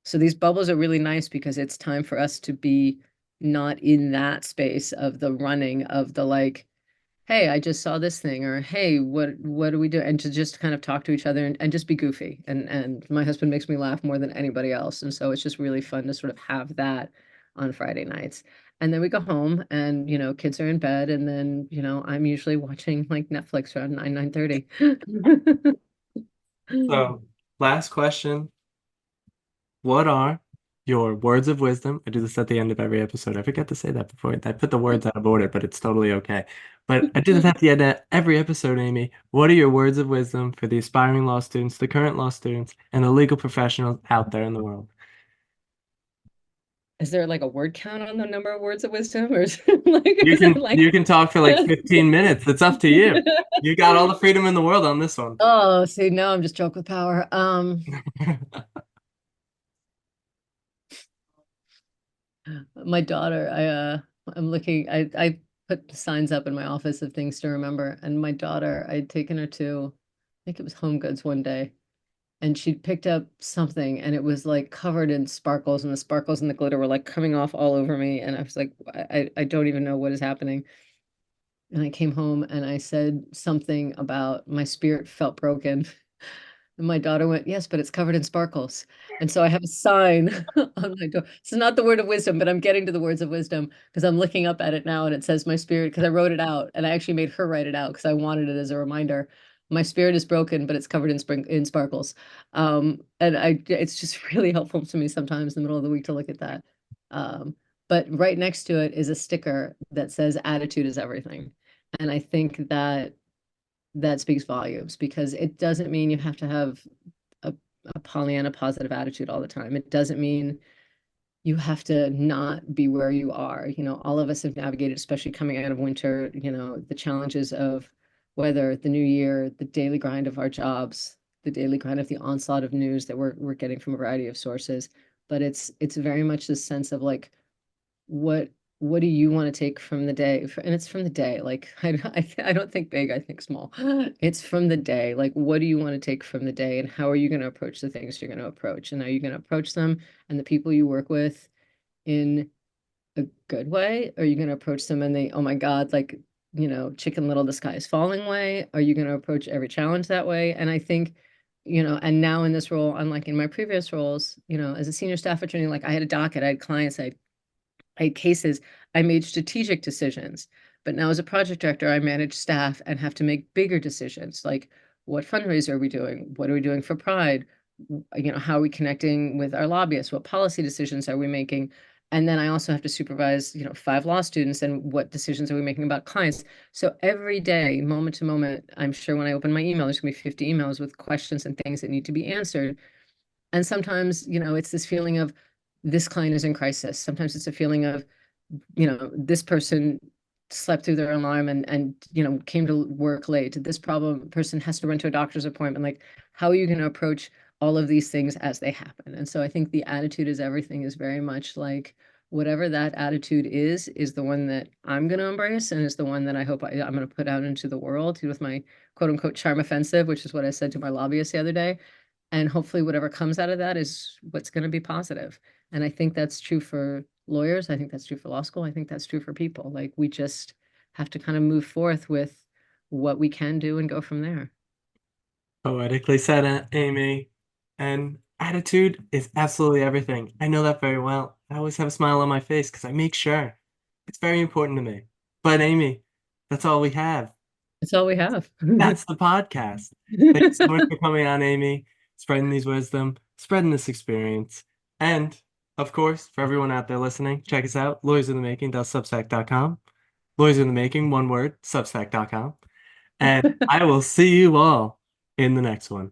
So these bubbles are really nice because it's time for us to be not in that space of the running of the like, hey, I just saw this thing, or hey, what do we do? And to just kind of talk to each other and just be goofy. And my husband makes me laugh more than anybody else. And so it's just really fun to sort of have that on Friday nights. And then we go home and, kids are in bed. And then, I'm usually watching like Netflix around 9:30. So, last question. What are your words of wisdom? I do this at the end of every episode. I forget to say that before. I put the words out of order, but it's totally okay. But I do this at the end of every episode, Amy. What are your words of wisdom for the aspiring law students, the current law students, and the legal professionals out there in the world? Is there like a word count on the number of words of wisdom, or is it like, You is it can like you can talk for like 15 minutes. It's up to you. You got all the freedom in the world on this one. Oh, see, now I'm just drunk with power. My daughter, I'm looking, I put signs up in my office of things to remember, and my daughter, I'd taken her to, I think it was Home Goods one day, and she'd picked up something and it was like covered in sparkles, and the sparkles and the glitter were like coming off all over me, and I was like, I don't even know what is happening. And I came home and I said something about my spirit felt broken. And my daughter went, yes, but it's covered in sparkles. And so I have a sign on my door. It's not the word of wisdom, but I'm getting to the words of wisdom because I'm looking up at it now and it says my spirit, because I wrote it out and I actually made her write it out because I wanted it as a reminder. My spirit is broken, but it's covered in sparkles. And it's just really helpful to me sometimes in the middle of the week to look at that. But right next to it is a sticker that says attitude is everything. And I think that speaks volumes, because it doesn't mean you have to have a, a Pollyanna positive attitude all the time. It doesn't mean you have to not be where you are. All of us have navigated, especially coming out of winter, the challenges of weather, the new year, the daily grind of our jobs, the daily grind of the onslaught of news that we're getting from a variety of sources. But it's very much this sense of like, what what do you want to take from the day? And it's from the day. Like I don't think big, I think small. It's from the day. Like, what do you want to take from the day, and how are you going to approach the things you're going to approach? And are you going to approach them and the people you work with in a good way? Or are you going to approach them and they, oh my God, like, Chicken Little, the sky is falling way? Are you going to approach every challenge that way? And I think, and now in this role, unlike in my previous roles, as a senior staff attorney, like I had a docket, I had clients, I had cases, I made strategic decisions. But now as a project director, I manage staff and have to make bigger decisions, like what fundraiser are we doing? What are we doing for Pride? How are we connecting with our lobbyists? What policy decisions are we making? And then I also have to supervise, 5 law students, and what decisions are we making about clients? So every day, moment to moment, I'm sure when I open my email, there's gonna be 50 emails with questions and things that need to be answered. And sometimes, it's this feeling of this client is in crisis. Sometimes it's a feeling of, this person slept through their alarm and came to work late. This person has to run to a doctor's appointment. Like, how are you going to approach all of these things as they happen? And so I think the attitude is everything is very much like, whatever that attitude is the one that I'm going to embrace, and is the one that I hope I'm going to put out into the world with my quote unquote charm offensive, which is what I said to my lobbyist the other day. And hopefully whatever comes out of that is what's going to be positive. And I think that's true for lawyers. I think that's true for law school. I think that's true for people. Like, we just have to kind of move forth with what we can do and go from there. Poetically said, Amy. And attitude is absolutely everything. I know that very well. I always have a smile on my face because I make sure. It's very important to me. But Amy, that's all we have. That's all we have. That's the podcast. Thanks so much for coming on, Amy, spreading these wisdom, spreading this experience. And of course, for everyone out there listening, check us out, lawyersinthemaking.substack.com. Lawyers in the Making, one word, substack.com. And I will see you all in the next one.